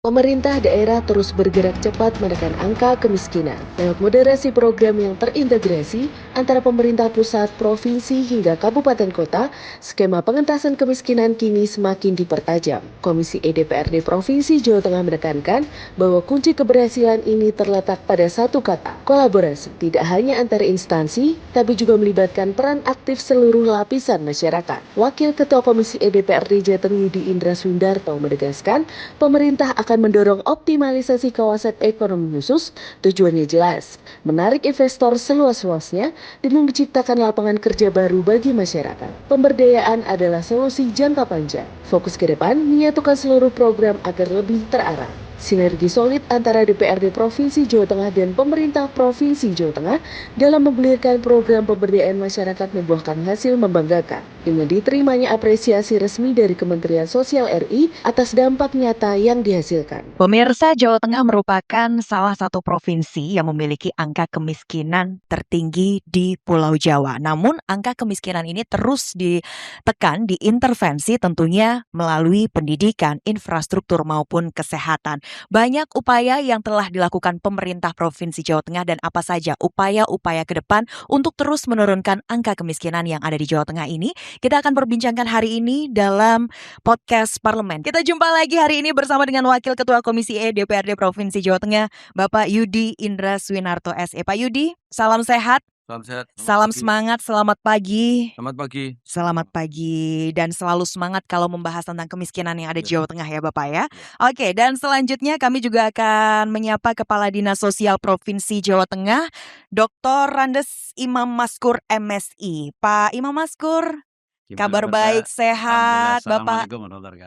Pemerintah daerah terus bergerak cepat menekan angka kemiskinan lewat moderasi program yang terintegrasi antara pemerintah pusat, provinsi hingga kabupaten kota. Skema pengentasan kemiskinan kini semakin dipertajam. Komisi DPRD Provinsi Jawa Tengah menekankan bahwa kunci keberhasilan ini terletak pada satu kata, kolaborasi. Tidak hanya antar instansi, tapi juga melibatkan peran aktif seluruh lapisan masyarakat. Wakil Ketua Komisi DPRD Jateng Yudi Indra Swindarto menegaskan, pemerintah akan mendorong optimalisasi kawasan ekonomi khusus. Tujuannya jelas, menarik investor seluas-luasnya demi menciptakan lapangan kerja baru bagi masyarakat. Pemberdayaan adalah solusi jangka panjang. Fokus ke depan menyatukan seluruh program agar lebih terarah. Sinergi solid antara DPRD Provinsi Jawa Tengah dan pemerintah Provinsi Jawa Tengah dalam menggulirkan program pemberdayaan masyarakat membuahkan hasil membanggakan, dengan diterimanya apresiasi resmi dari Kementerian Sosial RI atas dampak nyata yang dihasilkan. Pemirsa, Jawa Tengah merupakan salah satu provinsi yang memiliki angka kemiskinan tertinggi di Pulau Jawa. Namun, angka kemiskinan ini terus ditekan, diintervensi tentunya melalui pendidikan, infrastruktur maupun kesehatan. Banyak upaya yang telah dilakukan pemerintah Provinsi Jawa Tengah dan apa saja upaya-upaya ke depan untuk terus menurunkan angka kemiskinan yang ada di Jawa Tengah ini. Kita akan perbincangkan hari ini dalam podcast Parlemen. Kita jumpa lagi hari ini bersama dengan Wakil Ketua Komisi DPRD Provinsi Jawa Tengah, Bapak Yudi Indra Swinarto SE. Pak Yudi, salam sehat. Salam sehat. Salam semangat, selamat pagi. Selamat pagi. Selamat pagi dan selalu semangat kalau membahas tentang kemiskinan yang ada di Jawa Tengah ya Bapak ya. Oke, dan selanjutnya kami juga akan menyapa Kepala Dinas Sosial Provinsi Jawa Tengah, Dr. Randes Imam Maskur MSI. Pak Imam Maskur, kabar baik, sehat, Bapak?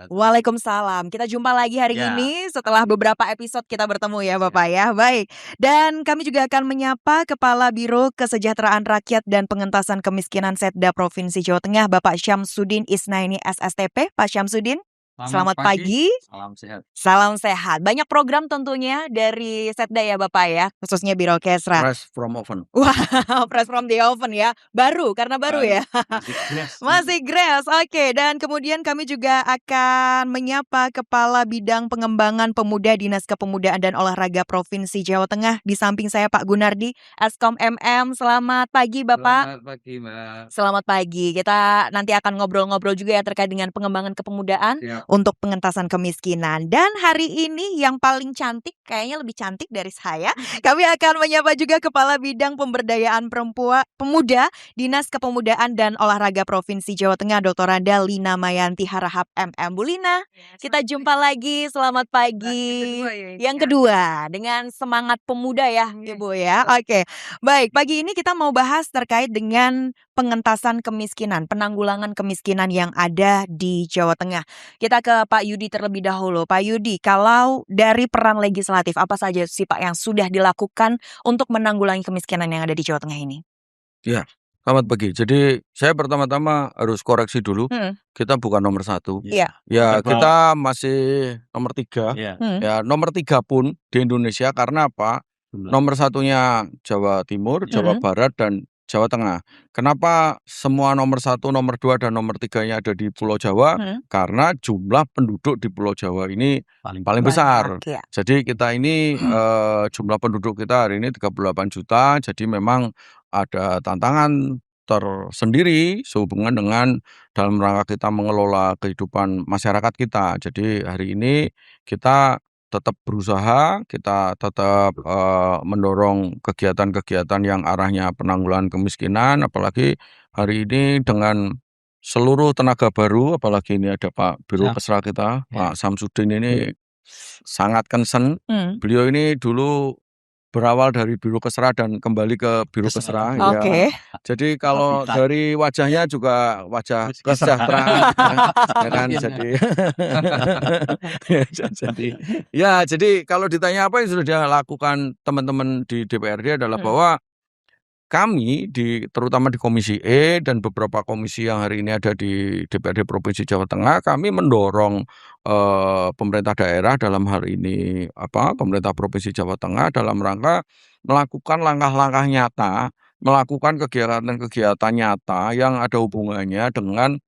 Waalaikumsalam. Kita jumpa lagi hari ini setelah beberapa episode kita bertemu ya Bapak ya. Baik. Dan kami juga akan menyapa Kepala Biro Kesejahteraan Rakyat dan Pengentasan Kemiskinan Setda Provinsi Jawa Tengah, Bapak Syamsuddin Isnaini SSTP. Pak Syamsuddin, selamat pagi. Salam sehat. Salam sehat. Banyak program tentunya dari Setda ya Bapak ya, khususnya Biro Kesra. Fresh from oven. Wah, fresh from the oven ya. Baru, karena baru ya. Masih grass. Oke, dan kemudian kami juga akan menyapa Kepala Bidang Pengembangan Pemuda Dinas Kepemudaan dan Olahraga Provinsi Jawa Tengah. Di samping saya Pak Gunardi, Eskom MM. Selamat pagi Bapak. Selamat pagi Mbak. Selamat pagi. Kita nanti akan ngobrol-ngobrol juga ya terkait dengan pengembangan kepemudaan untuk pengentasan kemiskinan. Dan hari ini yang paling cantik, kayaknya lebih cantik dari saya, kami akan menyapa juga Kepala Bidang Pemberdayaan Pemuda Dinas Kepemudaan dan Olahraga Provinsi Jawa Tengah, Dr. Randa Lina Mayanti Harahap MM. Bu Lina, kita jumpa lagi. Selamat pagi. Yang kedua, dengan semangat pemuda ya Ibu ya. Oke, baik. Pagi ini kita mau bahas terkait dengan pengentasan kemiskinan, penanggulangan kemiskinan yang ada di Jawa Tengah. Kita ke Pak Yudi terlebih dahulu. Pak Yudi, kalau dari peran legislatif, apa saja sih Pak yang sudah dilakukan untuk menanggulangi kemiskinan yang ada di Jawa Tengah ini? Ya, selamat pagi. Jadi saya pertama-tama harus koreksi dulu. Kita bukan nomor 1. Iya. Ya, kita masih nomor 3. Ya, nomor 3 pun di Indonesia karena apa? Nomor 1-nya Jawa Timur, Jawa Barat, dan Jawa Tengah. Kenapa semua nomor 1, nomor 2, dan nomor 3-nya ada di Pulau Jawa? Karena jumlah penduduk di Pulau Jawa ini paling besar. Ya. Jadi kita ini jumlah penduduk kita hari ini 38 juta. Jadi memang ada tantangan tersendiri sehubungan dengan dalam rangka kita mengelola kehidupan masyarakat kita. Jadi hari ini kita tetap berusaha, kita tetap mendorong kegiatan-kegiatan yang arahnya penanggulangan kemiskinan, apalagi hari ini dengan seluruh tenaga baru, apalagi ini ada Pak Biro Kesra kita, Pak Syamsuddin ini sangat concern. Beliau ini dulu berawal dari Biro Kesra dan kembali ke Biro Kesra. Oke. Ya. Jadi kalau dari wajahnya juga wajah kesejahteraan, ya kan? Jadi kalau ditanya apa yang sudah dilakukan teman-teman di DPRD adalah bahwa kami terutama di Komisi dan beberapa komisi yang hari ini ada di DPRD Provinsi Jawa Tengah, kami mendorong pemerintah daerah dalam hal ini pemerintah Provinsi Jawa Tengah dalam rangka melakukan langkah-langkah nyata, melakukan kegiatan-kegiatan nyata yang ada hubungannya dengan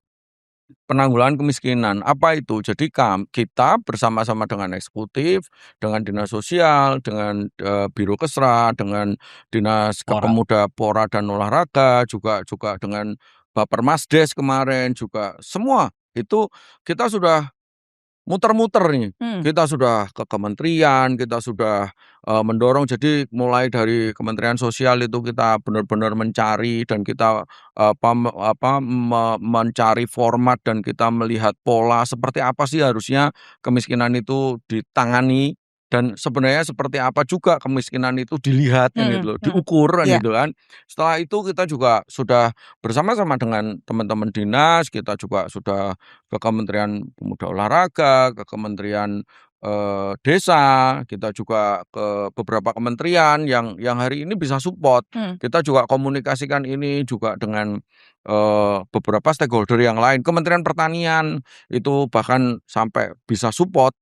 penanggulangan kemiskinan. Apa itu? Jadi kita bersama-sama dengan eksekutif, dengan dinas sosial, dengan Biro Kesra, dengan dinas Kepemuda Pora dan Olahraga, juga dengan Bapermasdes kemarin juga semua itu kita sudah muter-muter nih. Kita sudah ke kementerian, kita sudah mendorong. Jadi mulai dari Kementerian Sosial itu kita benar-benar mencari dan kita mencari format dan kita melihat pola seperti apa sih harusnya kemiskinan itu ditangani dan sebenarnya seperti apa juga kemiskinan itu dilihat kan gitu loh, diukur kan Iya. gitu kan. Setelah itu kita juga sudah bersama-sama dengan teman-teman dinas, kita juga sudah ke Kementerian Pemuda Olahraga, ke Kementerian Desa, kita juga ke beberapa kementerian yang hari ini bisa support. Kita juga komunikasikan ini juga dengan beberapa stakeholder yang lain. Kementerian Pertanian itu bahkan sampai bisa support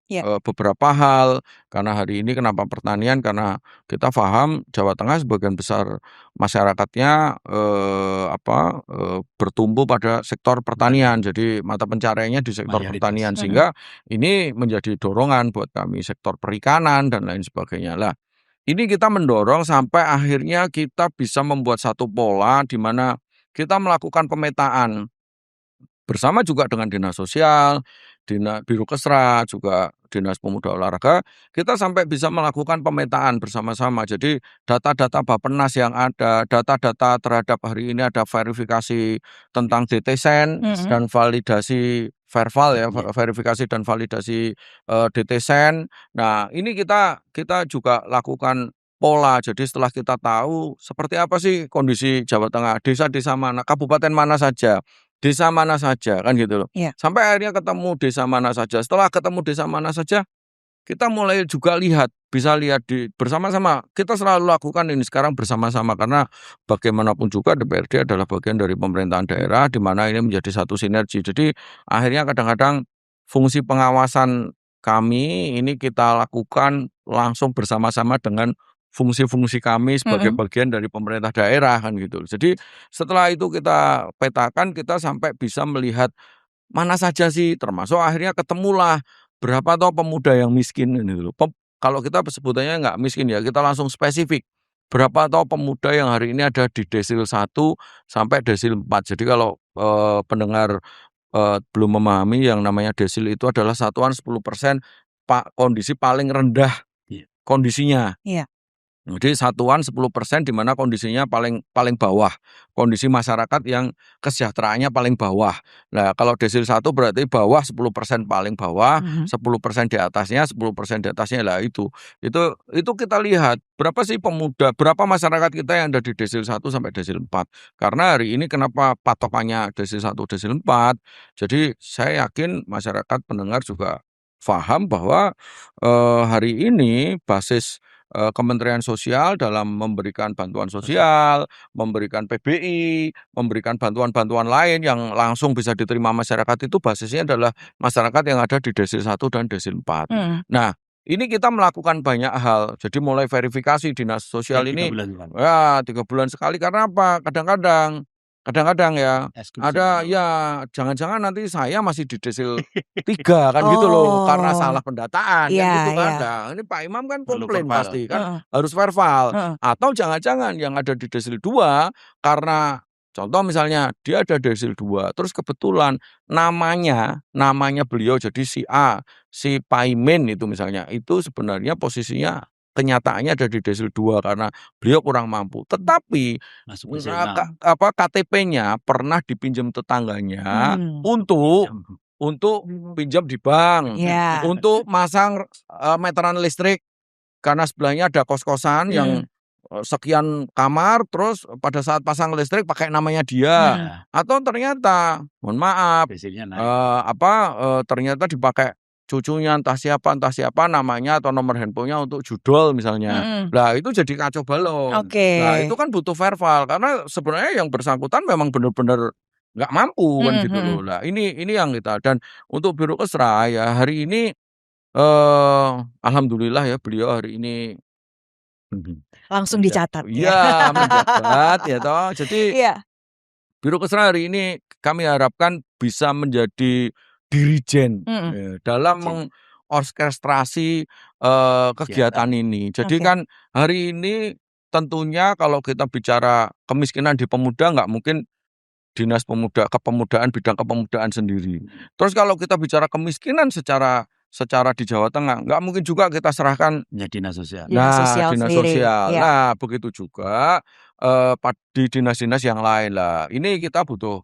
beberapa hal. Karena hari ini kenapa pertanian? Karena kita paham Jawa Tengah sebagian besar masyarakatnya bertumbuh pada sektor pertanian. Jadi mata pencariannya di sektor pertanian sehingga ini menjadi dorongan buat kami sektor perikanan dan lain sebagainya. Lah, ini kita mendorong sampai akhirnya kita bisa membuat satu pola di mana kita melakukan pemetaan bersama juga dengan dinas sosial, Biro Kesra, juga dinas pemuda olahraga, kita sampai bisa melakukan pemetaan bersama-sama. Jadi data-data Bappenas yang ada, data-data terhadap hari ini ada verifikasi tentang DTSEN dan validasi verbal ya, verifikasi dan validasi DTSEN. Nah, ini kita juga lakukan pola. Jadi setelah kita tahu seperti apa sih kondisi Jawa Tengah, desa-desa mana, kabupaten mana saja, desa mana saja kan gitu loh. Sampai akhirnya ketemu desa mana saja. Setelah ketemu desa mana saja, kita mulai juga bisa lihat bersama-sama. Kita selalu lakukan ini sekarang bersama-sama karena bagaimanapun juga DPRD adalah bagian dari pemerintahan daerah di mana ini menjadi satu sinergi. Jadi akhirnya kadang-kadang fungsi pengawasan kami ini kita lakukan langsung bersama-sama dengan fungsi-fungsi kami sebagai bagian dari pemerintah daerah kan gitu. Jadi setelah itu kita petakan, kita sampai bisa melihat mana saja sih, termasuk akhirnya ketemulah berapa toh pemuda yang miskin gitu loh. Kalau kita sebutannya nggak miskin ya, kita langsung spesifik. Berapa toh pemuda yang hari ini ada di desil 1 sampai desil 4. Jadi kalau pendengar belum memahami yang namanya desil itu adalah satuan 10% kondisi paling rendah kondisinya. Jadi satuan 10% di mana kondisinya paling bawah, kondisi masyarakat yang kesejahteraannya paling bawah. Nah, kalau desil 1 berarti bawah 10% paling bawah, 10% di atasnya, 10% di atasnya lah itu. Itu kita lihat berapa sih pemuda, berapa masyarakat kita yang ada di desil 1 sampai desil 4. Karena hari ini kenapa patokannya desil 1, desil 4. Jadi saya yakin masyarakat pendengar juga paham bahwa hari ini basis Kementerian Sosial dalam memberikan bantuan sosial, memberikan PBI, memberikan bantuan-bantuan lain yang langsung bisa diterima masyarakat itu basisnya adalah masyarakat yang ada di desil 1 dan desil 4. Nah, ini kita melakukan banyak hal. Jadi mulai verifikasi dinas sosial ini 3 bulan sekali karena apa? Kadang-kadang ya ada ya jangan-jangan nanti saya masih di desil 3 kan gitu loh karena salah pendataan kan gitu kan. Nah, ini Pak Imam kan komplain pasti kan harus verbal. Atau jangan-jangan yang ada di desil 2 karena contoh misalnya dia ada desil 2 terus kebetulan namanya beliau jadi si A, si Paimin itu misalnya, itu sebenarnya posisinya kenyataannya ada di desil 2 karena beliau kurang mampu. Tetapi KTP-nya pernah dipinjam tetangganya untuk pinjam di bank, untuk masang meteran listrik karena sebelahnya ada kos-kosan yang sekian kamar, terus pada saat pasang listrik pakai namanya dia, atau ternyata mohon maaf ternyata dipakai cucunya entah siapa namanya atau nomor handphonenya untuk judol misalnya. Lah itu jadi kacau balau. Nah itu kan butuh verbal karena sebenarnya yang bersangkutan memang benar-benar nggak mampu kan gitu loh. Lah ini yang kita, dan untuk Biro Kesra ya hari ini alhamdulillah ya beliau hari ini Langsung dicatat ya menjabat ya toh. Jadi Biro Kesra hari ini kami harapkan bisa menjadi dirijen dalam mengorkestrasi kegiatan ini. Jadi Oke. kan hari ini tentunya kalau kita bicara kemiskinan di pemuda nggak mungkin Dinas Kepemudaan bidang kepemudaan sendiri. Terus kalau kita bicara kemiskinan secara di Jawa Tengah, nggak mungkin juga kita serahkan Dinas sosial. Dinas sosial Dinas sendiri, sosial. ya. Nah, begitu juga di dinas-dinas yang lain lah. Ini kita butuh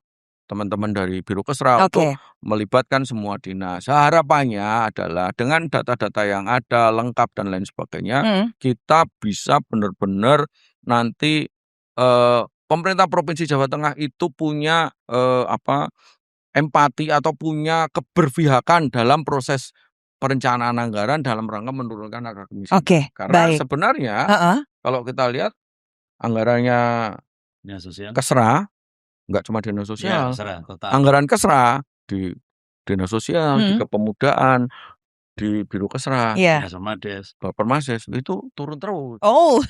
teman-teman dari Biro Kesra untuk Oke. melibatkan semua dinas. Harapannya adalah dengan data-data yang ada lengkap dan lain sebagainya, kita bisa benar-benar nanti pemerintah Provinsi Jawa Tengah itu punya empati atau punya keberpihakan dalam proses perencanaan anggaran dalam rangka menurunkan angka kemiskinan. Oke, Karena baik. sebenarnya kalau kita lihat anggarannya Dinas sosial. Kesra nggak cuma dinas Ya, sosial, Kesra, total. anggaran Kesra di dinas sosial, di Hmm. kepemudaan, di Biro Kesra, Iya. Dinas Permades. Permases itu turun terus. Oh.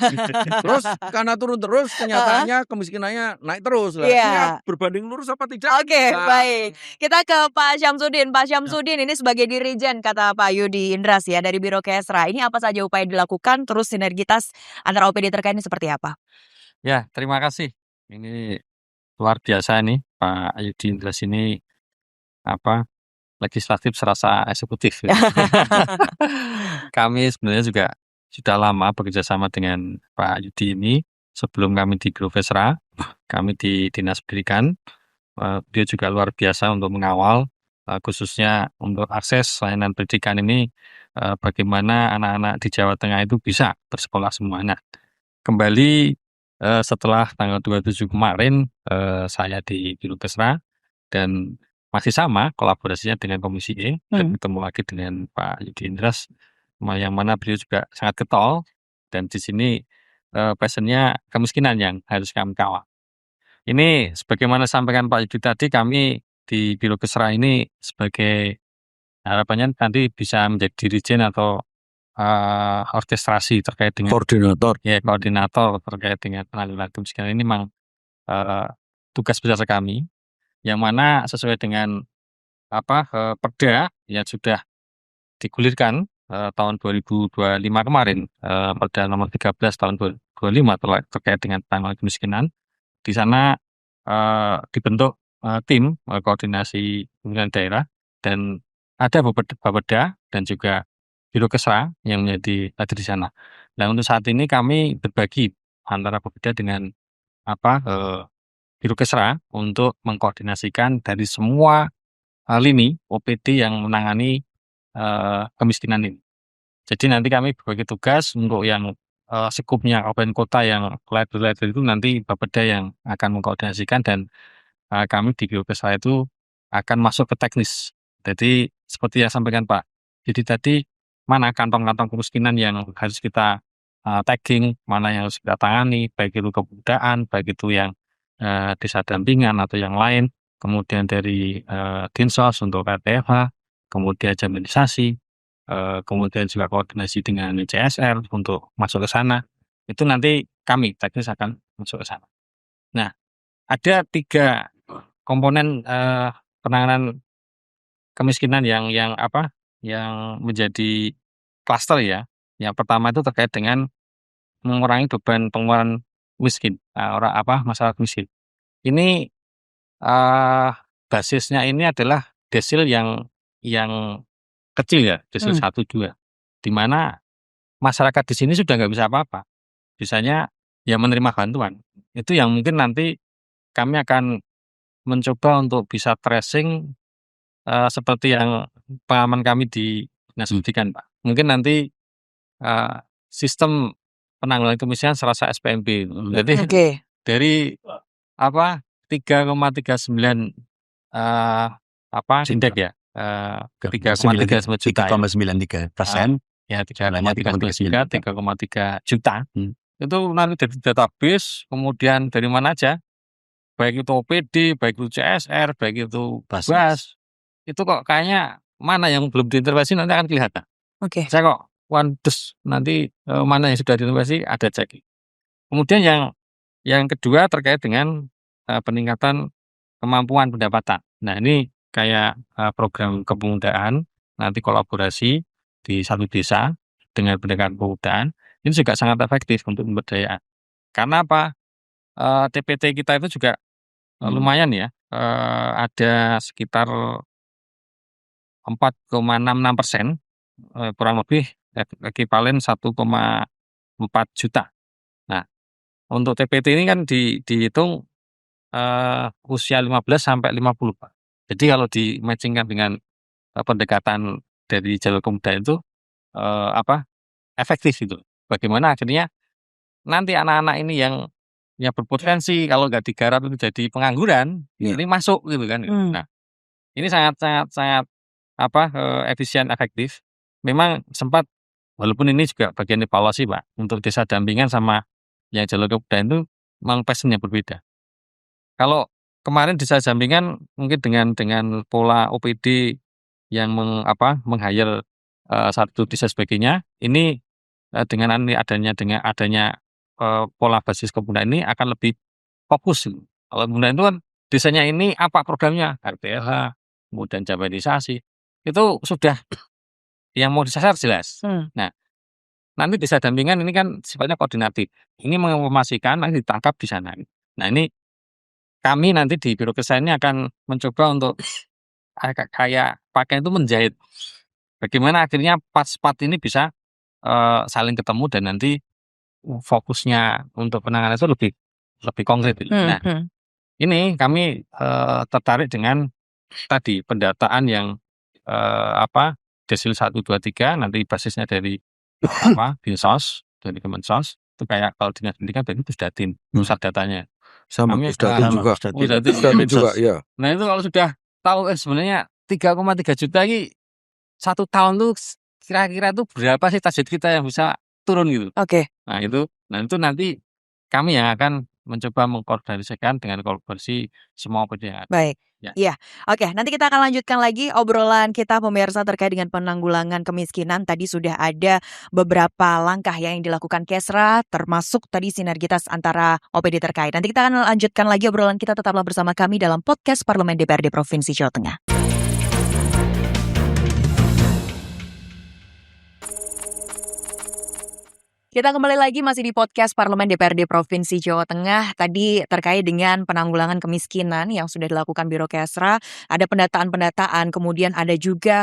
Terus karena turun terus kenyataannya kemiskinannya naik terus lah. Iya. Ini berbanding lurus apa tidak? Oke, Nah, baik. Kita ke Pak Syamsuddin. Pak Syamsuddin ini sebagai dirijen kata Pak Yudi Indras ya dari Biro Kesra. Ini apa saja upaya dilakukan terus sinergitas antara OPD terkait ini seperti apa? Ya, terima kasih. Ini luar biasa nih Pak Yudi Indras ini legislatif serasa eksekutif. Kami sebenarnya juga sudah lama bekerja sama dengan Pak Yudi ini. Sebelum kami di Biro Kesra, kami di Dinas Pendidikan. Dia juga luar biasa untuk mengawal, khususnya untuk akses layanan pendidikan ini, bagaimana anak-anak di Jawa Tengah itu bisa bersekolah semuanya. Kembali setelah tanggal 27 kemarin, saya di Biro Kesra dan masih sama kolaborasinya dengan Komisi E dan ketemu lagi dengan Pak Yudi Indras, yang mana beliau juga sangat getol dan di sini passion-nya kemiskinan yang harus kami kawal. Ini sebagaimana sampaikan Pak Yudi tadi, kami di Biro Kesra ini sebagai harapannya nanti bisa menjadi dirijen atau orkestrasi terkait dengan koordinator. ya koordinator terkait dengan penanggulangan kemiskinan ini memang tugas besar kami, yang mana sesuai dengan perda yang sudah digulirkan tahun 2025 kemarin, Perda nomor 13 tahun 2025 terkait dengan penanggulangan kemiskinan. Di sana dibentuk tim koordinasi pemerintahan daerah dan ada Bapeda dan juga Biro Kesra yang menjadi hadir di sana. Nah, untuk saat ini kami berbagi antara Bapeda dengan Biro Kesra untuk mengkoordinasikan dari semua lini OPD yang menangani kemiskinan ini. Jadi nanti kami berbagi tugas untuk yang sekupnya kabupaten kota yang level itu nanti Bapeda yang akan mengkoordinasikan dan kami di Biro Kesra itu akan masuk ke teknis. Jadi seperti yang sampaikan Pak, jadi tadi mana kantong-kantong kemiskinan yang harus kita tagging, mana yang harus kita tangani, baik itu kepemudaan, baik itu yang desa dampingan atau yang lain, kemudian dari Dinsos untuk RTFH, kemudian jaminisasi, kemudian juga koordinasi dengan CSR untuk masuk ke sana. Itu nanti kami teknis akan masuk ke sana. Nah, ada 3 komponen penanganan kemiskinan yang menjadi klaster ya. Yang pertama itu terkait dengan mengurangi beban pengeluaran miskin, masyarakat miskin. Ini basisnya ini adalah desil yang kecil ya, desil 1, 2, di mana masyarakat di sini sudah nggak bisa apa-apa. Bisanya ya menerima bantuan. Itu yang mungkin nanti kami akan mencoba untuk bisa tracing seperti yang pengalaman kami di Dinas Pendidikan, Pak. Mungkin nanti sistem penanggulangan kemiskinan serasa SPMB. Jadi dari 3,39 indeks ya, ke 3,39 juta ya. 3,93%. Ya 3,39 3,3 juta. Itu nanti dari database, kemudian dari mana aja, baik itu OPD, baik itu CSR, baik itu BAS, itu kok kayaknya mana yang belum diintervensi nanti akan kelihatan. Oke. Saya kok nanti mana yang sudah diintervensi ada cek. Kemudian yang kedua terkait dengan peningkatan kemampuan pendapatan. Nah, ini kayak program kepemudaan, nanti kolaborasi di satu desa dengan pendekatan kepemudaan, ini juga sangat efektif untuk pemberdayaan. Karena apa? TPT kita itu juga lumayan ya, ada sekitar 4,66%, kurang lebih ekivalen 1,4 juta. Nah, untuk TPT ini kan dihitung usia 15 sampai 50, Pak. Jadi kalau di-matching-kan dengan pendekatan dari jalur kepemudaan itu efektif gitu. Bagaimana akhirnya nanti anak-anak ini yang berpotensi kalau nggak digarap itu jadi pengangguran, ini masuk gitu kan. Nah, ini sangat efisien, efektif. Memang sempat walaupun ini juga bagian evaluasi, Pak, untuk desa dampingan sama yang jalur kepemudaan itu memang passion-nya berbeda. Kalau kemarin desa dampingan mungkin dengan pola OPD yang meng-hire satu desa sebagainya, ini dengan adanya pola basis kepemudaan ini akan lebih fokus. Kalau kepemudaan itu kan desanya ini apa programnya, RTLH, kemudian jabanisasi, itu sudah yang mau disasar jelas. Nah, nanti desa dampingan ini kan sifatnya koordinatif. Ini menginformasikan, nanti ditangkap di sana. Nah, ini kami nanti di Biro Kesehatan ini akan mencoba untuk kayak pakai itu menjahit. Bagaimana akhirnya part-part ini bisa saling ketemu dan nanti fokusnya untuk penanganan itu lebih konkret. Nah, ini kami tertarik dengan tadi pendataan yang Desil 1, 2, 3 nanti basisnya dari Dinsos, dari Kemensos. Itu kayak kalau dinas pendidikan berarti Pusdatin, pusat datanya. Sama Kami Pusdatin juga. Pusdatin juga, ya. Nah, itu kalau sudah tahu sebenarnya 3,3 juta ini 1 tahun tuh kira-kira tuh berapa sih target kita yang bisa turun gitu. Oke. Nah, itu nanti kami yang akan mencoba mengkoordinasikan dengan kolaborasi semua pihak. Baik. Ya. Iya. Oke, nanti kita akan lanjutkan lagi obrolan kita pemirsa terkait dengan penanggulangan kemiskinan. Tadi sudah ada beberapa langkah yang dilakukan Kesra, termasuk tadi sinergitas antara OPD terkait. Nanti kita akan lanjutkan lagi obrolan kita, tetaplah bersama kami dalam podcast Parlemen DPRD Provinsi Jawa Tengah. Kita kembali lagi masih di podcast Parlemen DPRD Provinsi Jawa Tengah. Tadi terkait dengan penanggulangan kemiskinan yang sudah dilakukan Biro Kesra, ada pendataan-pendataan, kemudian ada juga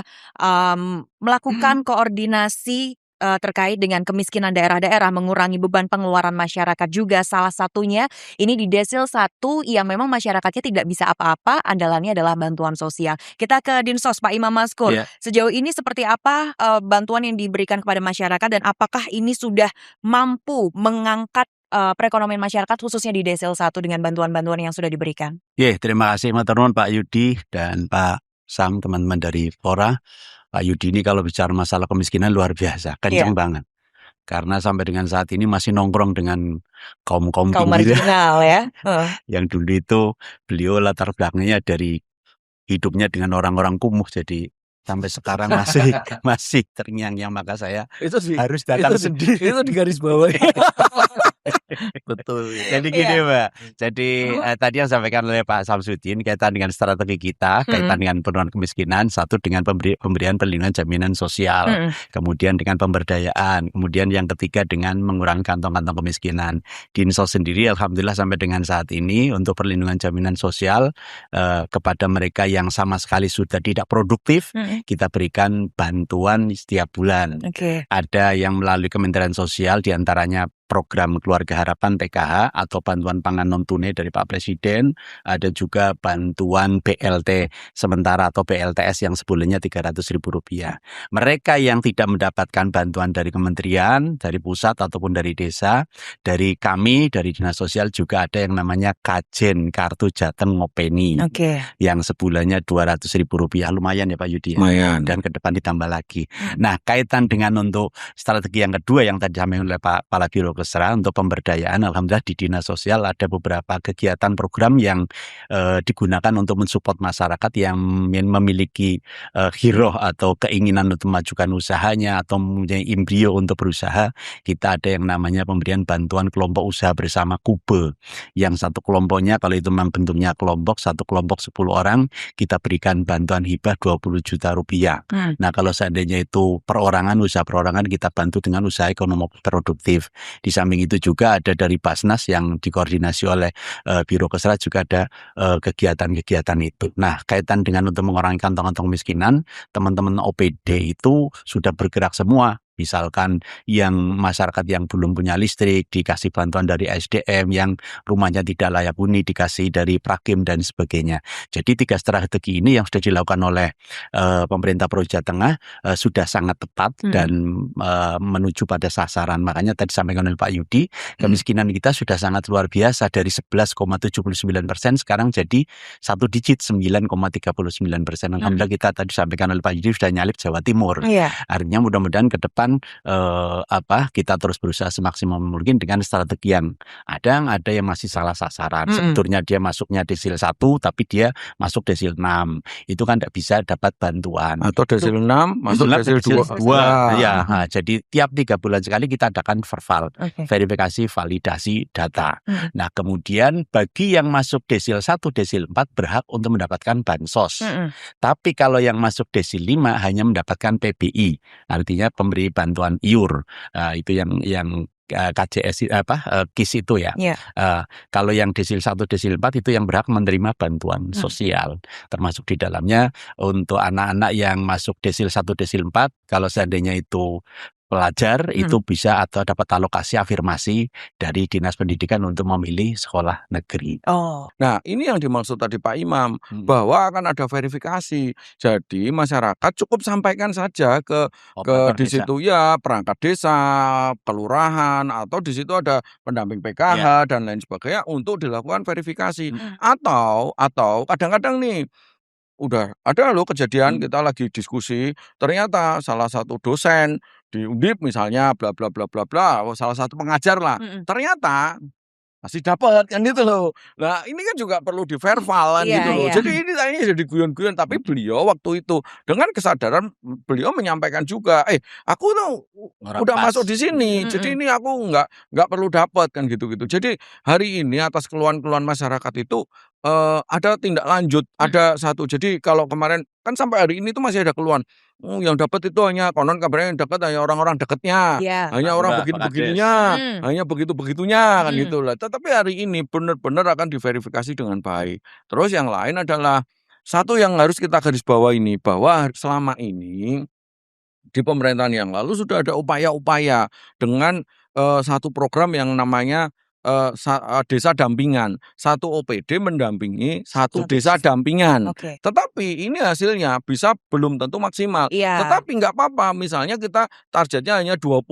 melakukan koordinasi terkait dengan kemiskinan daerah-daerah, mengurangi beban pengeluaran masyarakat juga. Salah satunya ini di Desil 1 yang memang masyarakatnya tidak bisa apa-apa, andalannya adalah bantuan sosial. Kita ke Dinsos, Pak Imam Maskur. Iya. Sejauh ini seperti apa bantuan yang diberikan kepada masyarakat dan apakah ini sudah mampu mengangkat perekonomian masyarakat khususnya di Desil 1 dengan bantuan-bantuan yang sudah diberikan? Terima kasih matur nuwun Pak Yudi dan Pak Sam, teman-teman dari Fora. Pak Yudi ini kalau bicara masalah kemiskinan luar biasa, kencang banget. Karena sampai dengan saat ini masih nongkrong dengan kaum pinggir marginal ya. Yang dulu itu beliau latar belakangnya dari hidupnya dengan orang-orang kumuh, jadi sampai sekarang masih terngiang-ngiang, maka saya harus datang sendiri. Itu di garis bawah. Betul. Jadi gini Mbak, jadi tadi yang disampaikan oleh Pak Samsudin kaitan dengan strategi kita, kaitan dengan penurunan kemiskinan, satu dengan pemberian perlindungan jaminan sosial, kemudian dengan pemberdayaan, kemudian yang ketiga dengan mengurangi kantong-kantong kemiskinan. Dinsos sendiri alhamdulillah sampai dengan saat ini untuk perlindungan jaminan sosial kepada mereka yang sama sekali sudah tidak produktif, kita berikan bantuan setiap bulan. Ada yang melalui Kementerian Sosial, diantaranya program Keluarga Harapan PKH atau bantuan pangan non tunai dari Pak Presiden, ada juga bantuan BLT sementara atau BLTS yang sebulannya Rp300.000. Mereka yang tidak mendapatkan bantuan dari kementerian, dari pusat ataupun dari desa, dari kami, dari Dinas Sosial juga ada yang namanya Kajen Kartu Jateng Ngopeni. Yang sebulannya Rp200.000, lumayan ya Pak Yudi. Lumayan. Dan ke depan ditambah lagi. Nah, kaitan dengan untuk strategi yang kedua yang tadi disampaikan oleh Pak Kepala Biro Kesra untuk pemberdayaan. Alhamdulillah di Dinas Sosial ada beberapa kegiatan program yang digunakan untuk mensupport masyarakat yang memiliki giroh atau keinginan untuk memajukan usahanya atau mempunyai embrio untuk berusaha. Kita ada yang namanya pemberian bantuan kelompok usaha bersama Kube. Yang satu kelompoknya kalau itu memang bentuknya kelompok, satu kelompok 10 orang, kita berikan bantuan hibah 20 juta rupiah. Nah kalau seandainya itu perorangan, usaha perorangan, kita bantu dengan usaha ekonomi produktif. Di samping itu juga ada dari Basnas yang dikoordinasi oleh Biro Kesra juga ada kegiatan-kegiatan itu. Nah kaitan dengan untuk mengurangi kantong-kantong kemiskinan, teman-teman OPD itu sudah bergerak semua. Misalkan yang masyarakat yang belum punya listrik dikasih bantuan dari SDM, yang rumahnya tidak layak huni dikasih dari Prakim dan sebagainya. Jadi 3 strategi ini yang sudah dilakukan oleh pemerintah Provinsi Jawa Tengah sudah sangat tepat dan menuju pada sasaran. Makanya tadi disampaikan oleh Pak Yudi, kemiskinan kita sudah sangat luar biasa dari 11,79% sekarang jadi 1 digit 9,39%. Alhamdulillah kita tadi disampaikan oleh Pak Yudi sudah nyalip Jawa Timur. Artinya mudah-mudahan ke depan kita terus berusaha semaksimal mungkin dengan strategi yang ada yang masih salah sasaran. Sebetulnya dia masuknya desil 1 tapi dia masuk desil 6. Itu kan tidak bisa dapat bantuan. Atau desil 6 masuk desil 2. Ya, jadi tiap 3 bulan sekali kita adakan verval, verifikasi validasi data. Nah, kemudian bagi yang masuk desil 1, desil 4 berhak untuk mendapatkan bansos. Tapi kalau yang masuk desil 5 hanya mendapatkan PBI. Artinya pemberi bantuan iur. Itu yang KJS KIS itu ya. Kalau yang desil 1, desil 4 itu yang berhak menerima bantuan sosial. Termasuk di dalamnya untuk anak-anak yang masuk desil 1, desil 4, kalau seandainya itu pelajar itu bisa atau dapat alokasi afirmasi dari Dinas Pendidikan untuk memilih sekolah negeri. Nah, ini yang dimaksud tadi Pak Imam, bahwa akan ada verifikasi. Jadi masyarakat cukup sampaikan saja ke di situ ya perangkat desa, kelurahan, atau di situ ada pendamping PKH dan lain sebagainya untuk dilakukan verifikasi. Atau kadang-kadang nih udah ada loh kejadian kita lagi diskusi, ternyata salah satu dosen di Undip misalnya bla bla bla bla bla, salah satu pengajar lah, ternyata masih dapat kan itu loh. Nah ini kan juga perlu di verbal kan gitu loh. Jadi ini jadi guyon-guyon, tapi beliau waktu itu dengan kesadaran beliau menyampaikan juga, aku tuh udah masuk di sini, jadi ini aku nggak perlu dapat kan gitu-gitu. Jadi hari ini atas keluhan-keluhan masyarakat itu ada tindak lanjut, ada satu. Jadi kalau kemarin kan sampai hari ini tuh masih ada keluhan. Yang dapat itu hanya konon kabarnya yang dapat hanya orang-orang dekatnya, hanya orang begini-begininya, hanya begitu-begitunya kan gitu lah. Tetapi hari ini benar-benar akan diverifikasi dengan baik. Terus yang lain adalah satu yang harus kita garis bawah ini, bahwa selama ini di pemerintahan yang lalu sudah ada upaya-upaya dengan satu program yang namanya desa dampingan. Satu OPD mendampingi satu desa dampingan. Tetapi ini hasilnya bisa belum tentu maksimal. Tetapi nggak apa-apa, misalnya kita targetnya hanya 20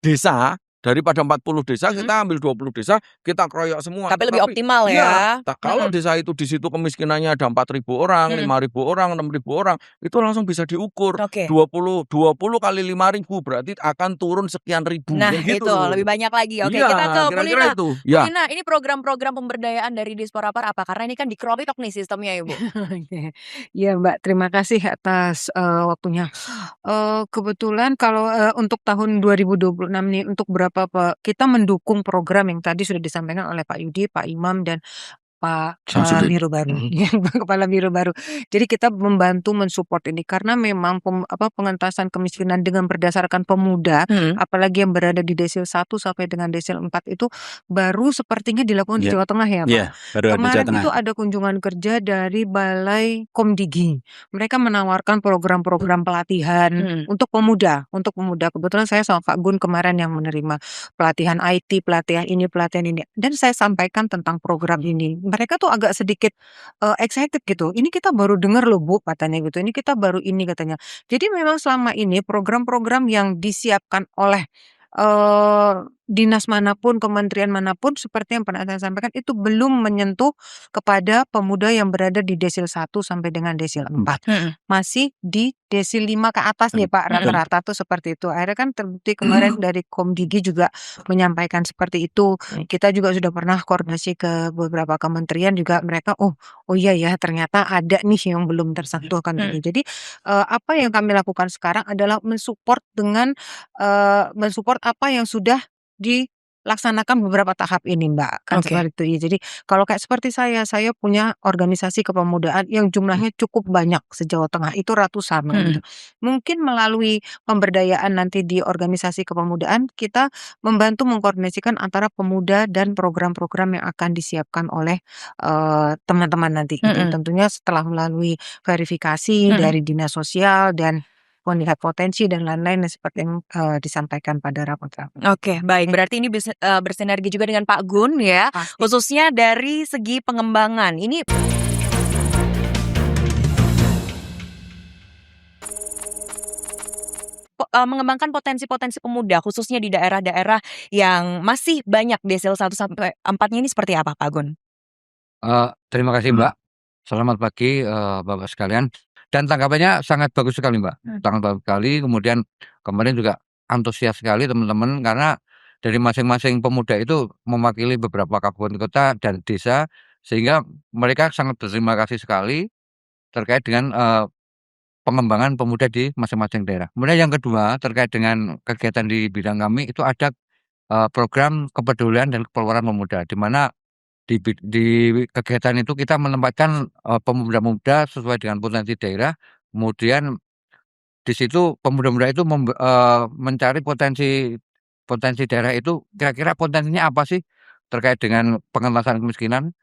desa. Daripada 40 desa kita ambil 20 desa, kita keroyok semua. Tapi lebih optimal ya. Kalau desa itu di situ kemiskinannya ada 4.000 orang, 5.000 orang, 6.000 orang, itu langsung bisa diukur. 20 kali 5.000 berarti akan turun sekian ribu. Nah gitu itu loh. lebih banyak lagi. Oke, kita ke Bu kira-kira Lina. itu. Bu Lina, ini program-program pemberdayaan dari Disporapar apa? Karena ini kan dikeroyok nih sistemnya ya Bu. Ya Mbak, terima kasih atas waktunya. Kebetulan kalau untuk tahun 2026 nih, untuk kita mendukung program yang tadi sudah disampaikan oleh Pak Yudi, Pak Imam, dan Pak Biro Baru, Kepala Biro Baru. Jadi kita membantu mensupport ini karena memang pengentasan kemiskinan dengan berdasarkan pemuda, apalagi yang berada di desil 1 sampai dengan desil 4 itu baru sepertinya dilakukan di Jawa Tengah ya Pak. Baru di Jawa Kemarin Tengah. itu ada kunjungan kerja dari Balai Komdigi. Mereka menawarkan program-program pelatihan untuk pemuda. Kebetulan saya sama Pak Gun kemarin yang menerima pelatihan IT, pelatihan ini. Dan saya sampaikan tentang program ini. Mereka tuh agak sedikit excited gitu. Ini kita baru dengar loh Bu katanya gitu. Ini kita baru ini katanya. Jadi memang selama ini program-program yang disiapkan oleh dinas manapun, kementerian manapun seperti yang pernah saya sampaikan itu belum menyentuh kepada pemuda yang berada di desil 1 sampai dengan desil 4. Masih di desil 5 ke atas nih Pak, rata-rata tuh seperti itu. Akhirnya kan terbukti kemarin dari Komdigi juga menyampaikan seperti itu. Kita juga sudah pernah koordinasi ke beberapa kementerian juga, mereka oh iya ya ternyata ada nih yang belum tersentuh kan gitu. Jadi apa yang kami lakukan sekarang adalah mensupport dengan mensupport apa yang sudah dilaksanakan beberapa tahap ini Mbak, kan Oke. seperti itu ya. Jadi kalau kayak seperti saya punya organisasi kepemudaan yang jumlahnya cukup banyak se-Jawa Tengah, itu ratusan gitu. Mungkin melalui pemberdayaan nanti di organisasi kepemudaan, kita membantu mengkoordinasikan antara pemuda dan program-program yang akan disiapkan oleh teman-teman nanti gitu. Tentunya setelah melalui verifikasi dari dinas sosial dan melihat potensi dan lain-lain seperti yang disampaikan pada rapat. Oke, baik. Berarti ini bersinergi juga dengan Pak Gun ya, Pasti. khususnya dari segi pengembangan. Ini mengembangkan potensi-potensi pemuda khususnya di daerah-daerah yang masih banyak desil 1 sampai 4-nya ini seperti apa Pak Gun? Terima kasih Mbak. Selamat pagi Bapak sekalian. Dan tanggapannya sangat bagus sekali Mbak. Sangat bagus sekali. Kemudian kemarin juga antusias sekali teman-teman karena dari masing-masing pemuda itu mewakili beberapa kabupaten kota dan desa sehingga mereka sangat berterima kasih sekali terkait dengan pengembangan pemuda di masing-masing daerah. Kemudian yang kedua terkait dengan kegiatan di bidang kami itu ada program kepedulian dan kepeluaran pemuda di mana di kegiatan itu kita menempatkan pemuda-pemuda sesuai dengan potensi daerah. Kemudian di situ pemuda-pemuda itu mencari potensi daerah itu kira-kira potensinya apa sih terkait dengan pengentasan kemiskinan.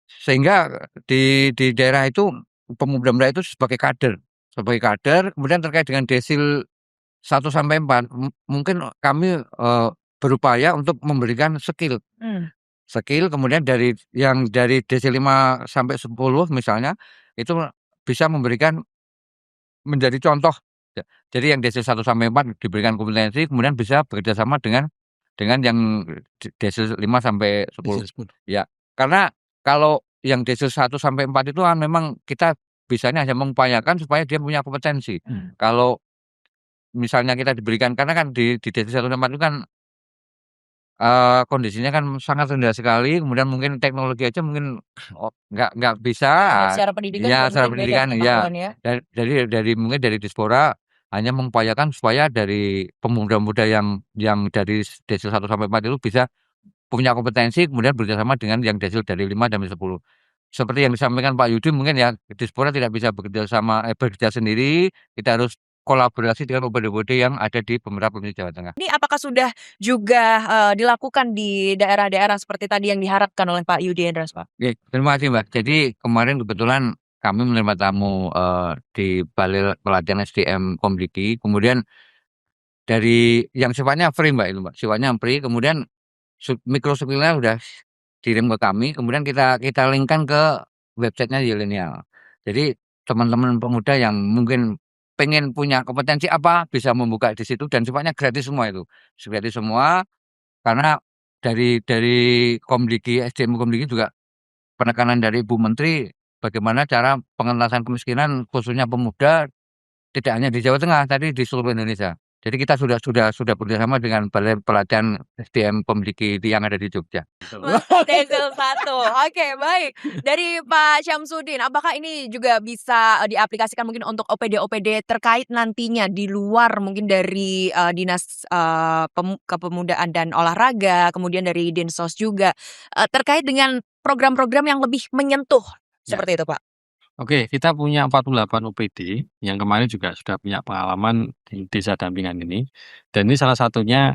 Sehingga di daerah itu pemuda-pemuda itu sebagai kader, kemudian terkait dengan desil 1 sampai 4 mungkin kami berupaya untuk memberikan skill. Kemudian dari desil 5 sampai 10 misalnya itu bisa menjadi contoh. Jadi yang desil 1 sampai 4 diberikan kompetensi kemudian bisa bekerja sama dengan yang desil 5 sampai 10. Ya, karena kalau yang desil 1 sampai 4 itu kan memang kita bisanya hanya mengupayakan supaya dia punya kompetensi. Kalau misalnya kita diberikan karena kan di desil 1 sampai 4 itu kan kondisinya kan sangat rendah sekali, kemudian mungkin teknologi aja mungkin nggak bisa. Secara pendidikan Ya, juga secara mungkin beda pendidikan ya. pengetahuannya. Mungkin dari Dispora hanya mengupayakan supaya dari pemuda-pemuda yang dari desil 1 sampai 4 itu bisa punya kompetensi kemudian bekerjasama dengan yang desil dari 5 sampai 10. Seperti yang disampaikan Pak Yudi mungkin ya Dispora tidak bisa bekerja sendiri, kita harus kolaborasi dengan OPD-OPD yang ada di beberapa provinsi Jawa Tengah. Ini apakah sudah juga dilakukan di daerah-daerah seperti tadi yang diharapkan oleh Pak Yudi Hendras, Pak? Oke, terima kasih Mbak. Jadi kemarin kebetulan kami menerima tamu di Balai Pelatihan SDM Komdigi, kemudian dari yang sifatnya free Mbak itu Mbak, sifatnya free, kemudian mikroskillnya udah dikirim ke kami, kemudian kita linkkan ke websitenya Yelenial. Jadi teman-teman pemuda yang mungkin pengen punya kompetensi apa bisa membuka di situ dan sifatnya gratis semua itu, gratis semua karena dari Komdigi SDM Komdigi juga penekanan dari Ibu Menteri bagaimana cara pengentasan kemiskinan khususnya pemuda tidak hanya di Jawa Tengah, tadi di seluruh Indonesia. Jadi kita sudah bekerjasama dengan Balai Pelatihan SDM Komdigi yang ada di Jogja. Desil 1. Oke, baik. Dari Pak Syamsuddin, apakah ini juga bisa diaplikasikan mungkin untuk OPD-OPD terkait nantinya di luar mungkin dari Dinas Kepemudaan dan Olahraga, kemudian dari Dinsos juga terkait dengan program-program yang lebih menyentuh seperti itu, Pak? Oke, kita punya 48 OPD yang kemarin juga sudah punya pengalaman di desa dampingan ini. Dan ini salah satunya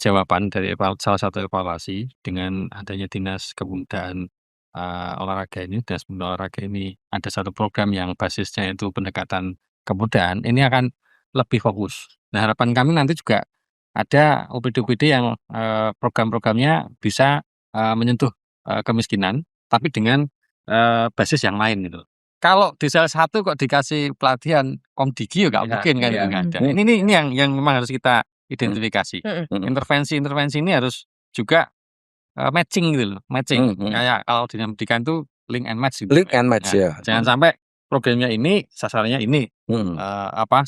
jawaban dari salah satu evaluasi dengan adanya Dinas Kepemudaan Olahraga ini, Dinas Pemuda Olahraga ini ada satu program yang basisnya itu pendekatan kepemudaan, ini akan lebih fokus. Nah, harapan kami nanti juga ada OPD-OPD yang program-programnya bisa menyentuh kemiskinan, tapi dengan basis yang lain gitu. Kalau desil 1 kok dikasih pelatihan Komdigi ya nggak mungkin kan, nggak ada. Ini yang memang harus kita identifikasi. Mhm. Intervensi-intervensi ini harus juga matching gitu loh, matching. Mhm. Kayak kalau di pendidikan tuh link and match gitu. Link and match Nah, ya. jangan sampai programnya ini, sasarannya ini, Mhm.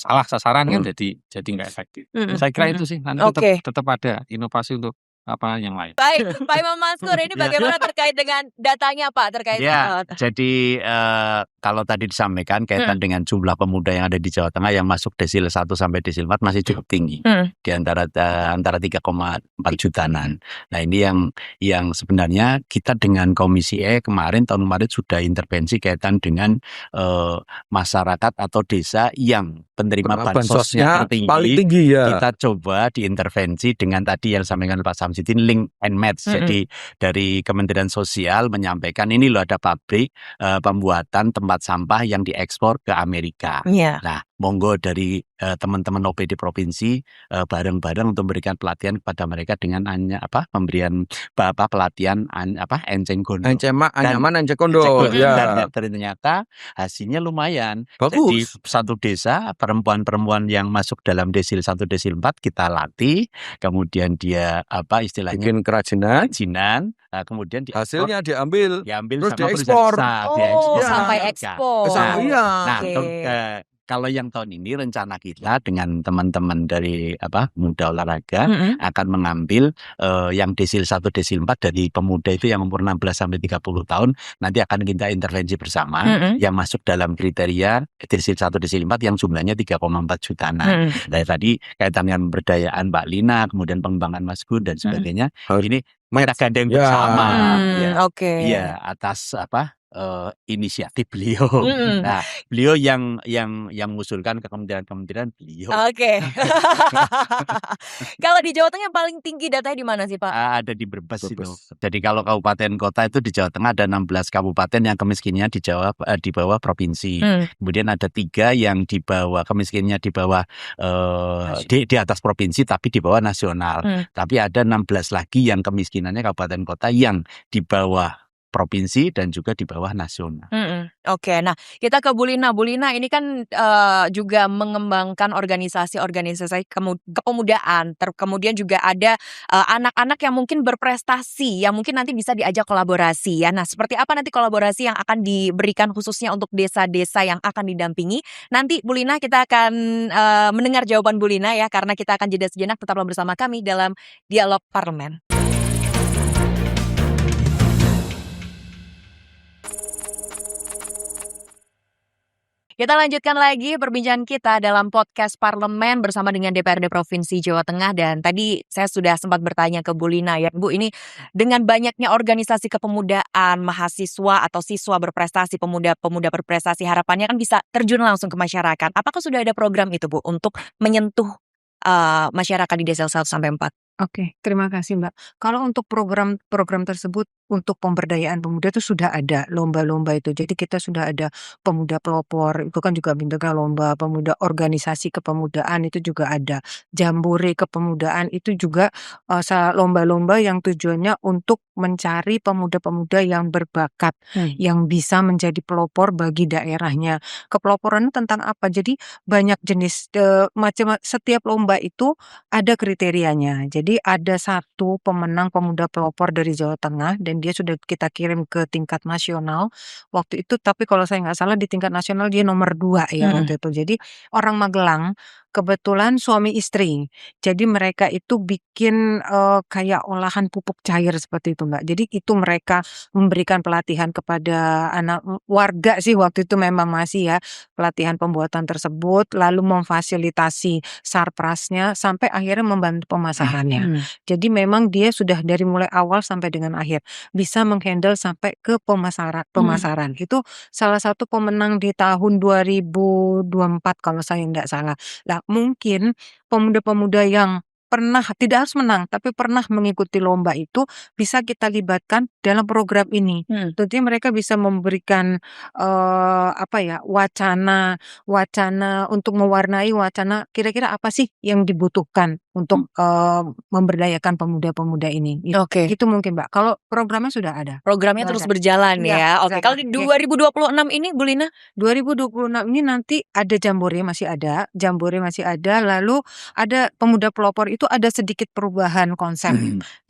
salah sasaran kan Mhm. jadi nggak efektif. Mhm, Saya kira itu mhm. sih, nanti Oke. tetap ada inovasi untuk yang lain. Baik, Pak Imam Maskur ini Ya. bagaimana terkait dengan datanya Pak, terkait Ya, jadi kalau tadi disampaikan kaitan dengan jumlah pemuda yang ada di Jawa Tengah yang masuk desil 1 sampai desil 4 masih cukup tinggi. Di antara 3,4 jutaan. Nah, ini yang sebenarnya kita dengan Komisi E tahun kemarin sudah intervensi kaitan dengan masyarakat atau desa yang penerima bansosnya paling tertinggi. tinggi ya. Kita coba diintervensi dengan tadi yang disampaikan Pak Samsudin, link and match. Jadi dari Kementerian Sosial menyampaikan ini loh ada pabrik pembuatan tempat sampah yang diekspor ke Amerika. Iya. Nah, monggo dari teman-teman OPD provinsi bareng-bareng untuk memberikan pelatihan kepada mereka dengan pemberian pelatihan enceng gondok. Anyaman enceng kondo. Dan Ya. ternyata hasilnya lumayan. Bagus. Jadi satu desa perempuan-perempuan yang masuk dalam desil 1 desil 4 kita latih, kemudian dia istilahnya Bikin kerajinan. kemudian Hasilnya diambil terus sama diekspor. Oh, Ya. sampai ekspor. Iya. Nah, Oke. kalau yang tahun ini rencana kita dengan teman-teman dari Muda Olahraga akan mengambil yang desil 1 desil 4 dari pemuda itu yang umur 16 sampai 30 tahun, nanti akan kita intervensi bersama yang masuk dalam kriteria desil 1 desil 4 yang jumlahnya 3,4 jutaan. Dari tadi kaitan dengan pemberdayaan Mbak Lina, kemudian pengembangan Mas Gun dan sebagainya. Ini kita gandeng bersama. Oke. Iya, atas inisiatif beliau. Nah, beliau yang mengusulkan ke kementerian beliau. Oke. Kalau di Jawa Tengah yang paling tinggi datanya di mana sih, Pak? Ada di Brebes itu. Jadi kalau kabupaten kota itu di Jawa Tengah ada 16 kabupaten yang kemiskinannya di bawah provinsi. Kemudian ada 3 yang di bawah kemiskinannya di bawah di atas provinsi tapi di bawah nasional. Tapi ada 16 lagi yang kemiskinannya kabupaten kota yang di bawah provinsi dan juga di bawah nasional. Oke, nah kita ke Bu Lina. Bu Lina ini kan juga mengembangkan organisasi-organisasi kepemudaan. Kemudian juga ada anak-anak yang mungkin berprestasi, yang mungkin nanti bisa diajak kolaborasi ya. Nah, seperti apa nanti kolaborasi yang akan diberikan khususnya untuk desa-desa yang akan didampingi? Nanti Bu Lina kita akan mendengar jawaban Bu Lina ya, karena kita akan jeda sejenak. Tetaplah bersama kami dalam Dialog Parlemen. Kita lanjutkan lagi perbincangan kita dalam podcast Parlemen bersama dengan DPRD Provinsi Jawa Tengah. Dan tadi saya sudah sempat bertanya ke Bu Lina ya, Bu, ini dengan banyaknya organisasi kepemudaan, mahasiswa atau siswa berprestasi, pemuda-pemuda berprestasi, harapannya kan bisa terjun langsung ke masyarakat. Apakah sudah ada program itu, Bu, untuk menyentuh masyarakat di Desil 1 sampai 4? Oke, terima kasih Mbak. Kalau untuk program tersebut untuk pemberdayaan pemuda itu sudah ada lomba-lomba itu. Jadi kita sudah ada pemuda pelopor, itu kan juga bentuknya lomba, pemuda organisasi kepemudaan itu juga ada. Jambore kepemudaan itu juga lomba-lomba yang tujuannya untuk mencari pemuda-pemuda yang berbakat, yang bisa menjadi pelopor bagi daerahnya. Kepeloporan tentang apa? Jadi banyak jenis setiap lomba itu ada kriterianya. Jadi ada satu pemenang pemuda pelopor dari Jawa Tengah dan dia sudah kita kirim ke tingkat nasional waktu itu, tapi kalau saya nggak salah di tingkat nasional dia nomor 2 ya waktu itu. Jadi orang Magelang, kebetulan suami istri. Jadi mereka itu bikin kayak olahan pupuk cair seperti itu Mbak. Jadi itu mereka memberikan pelatihan kepada anak warga sih waktu itu memang masih ya, pelatihan pembuatan tersebut, lalu memfasilitasi sarprasnya sampai akhirnya membantu pemasarannya. Jadi memang dia sudah dari mulai awal sampai dengan akhir bisa menghandle sampai ke pemasaran. Itu salah satu pemenang di tahun 2024 kalau saya tidak salah. Nah, mungkin pemuda-pemuda yang pernah tidak harus menang tapi pernah mengikuti lomba itu bisa kita libatkan dalam program ini. Tentunya mereka bisa memberikan wacana untuk mewarnai wacana kira-kira apa sih yang dibutuhkan untuk memberdayakan pemuda-pemuda ini. Oke. Gitu mungkin Mbak. Kalau programnya sudah ada. Programnya Sudah terus ada. berjalan Iya, ya. Oke, kalau di berjalan. Oke. 2026 ini Bu Lina? 2026 ini nanti ada jambore masih ada, lalu ada pemuda pelopor itu ada sedikit perubahan konsep.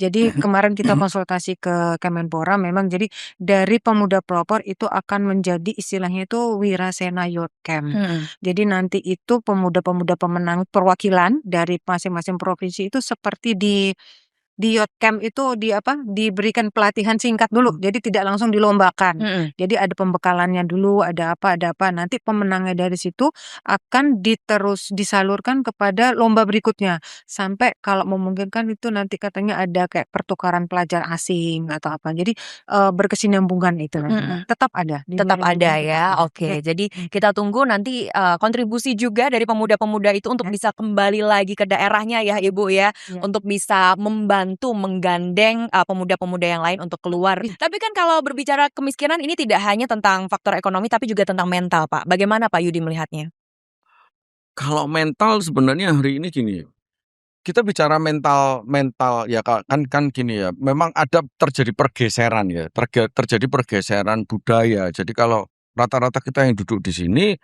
Jadi kemarin kita konsultasi ke Kemenpora, memang jadi dari pemuda pelopor itu akan menjadi istilahnya itu Wirasena Youth Camp. Jadi nanti itu pemuda-pemuda pemenang perwakilan dari masing-masing provinsi itu seperti di Youth Camp itu diberikan pelatihan singkat dulu, jadi tidak langsung dilombakan. Jadi ada pembekalannya dulu, ada apa. Nanti pemenangnya dari situ akan disalurkan kepada lomba berikutnya. Sampai kalau memungkinkan itu nanti katanya ada kayak pertukaran pelajar asing atau apa. Jadi berkesinambungan itu nanti. Tetap ada. Di Tetap ada 2026 ya. tetap ada. Oke, jadi kita tunggu nanti kontribusi juga dari pemuda-pemuda itu untuk bisa kembali lagi ke daerahnya ya Ibu ya, Iya. untuk bisa membantu menggandeng pemuda-pemuda yang lain untuk keluar. Tapi kan kalau berbicara kemiskinan ini tidak hanya tentang faktor ekonomi tapi juga tentang mental, Pak. Bagaimana Pak Yudi melihatnya? Kalau mental sebenarnya hari ini gini, kita bicara mental ya kan gini ya, memang ada terjadi pergeseran ya, terjadi pergeseran budaya. Jadi kalau rata-rata kita yang duduk di sini,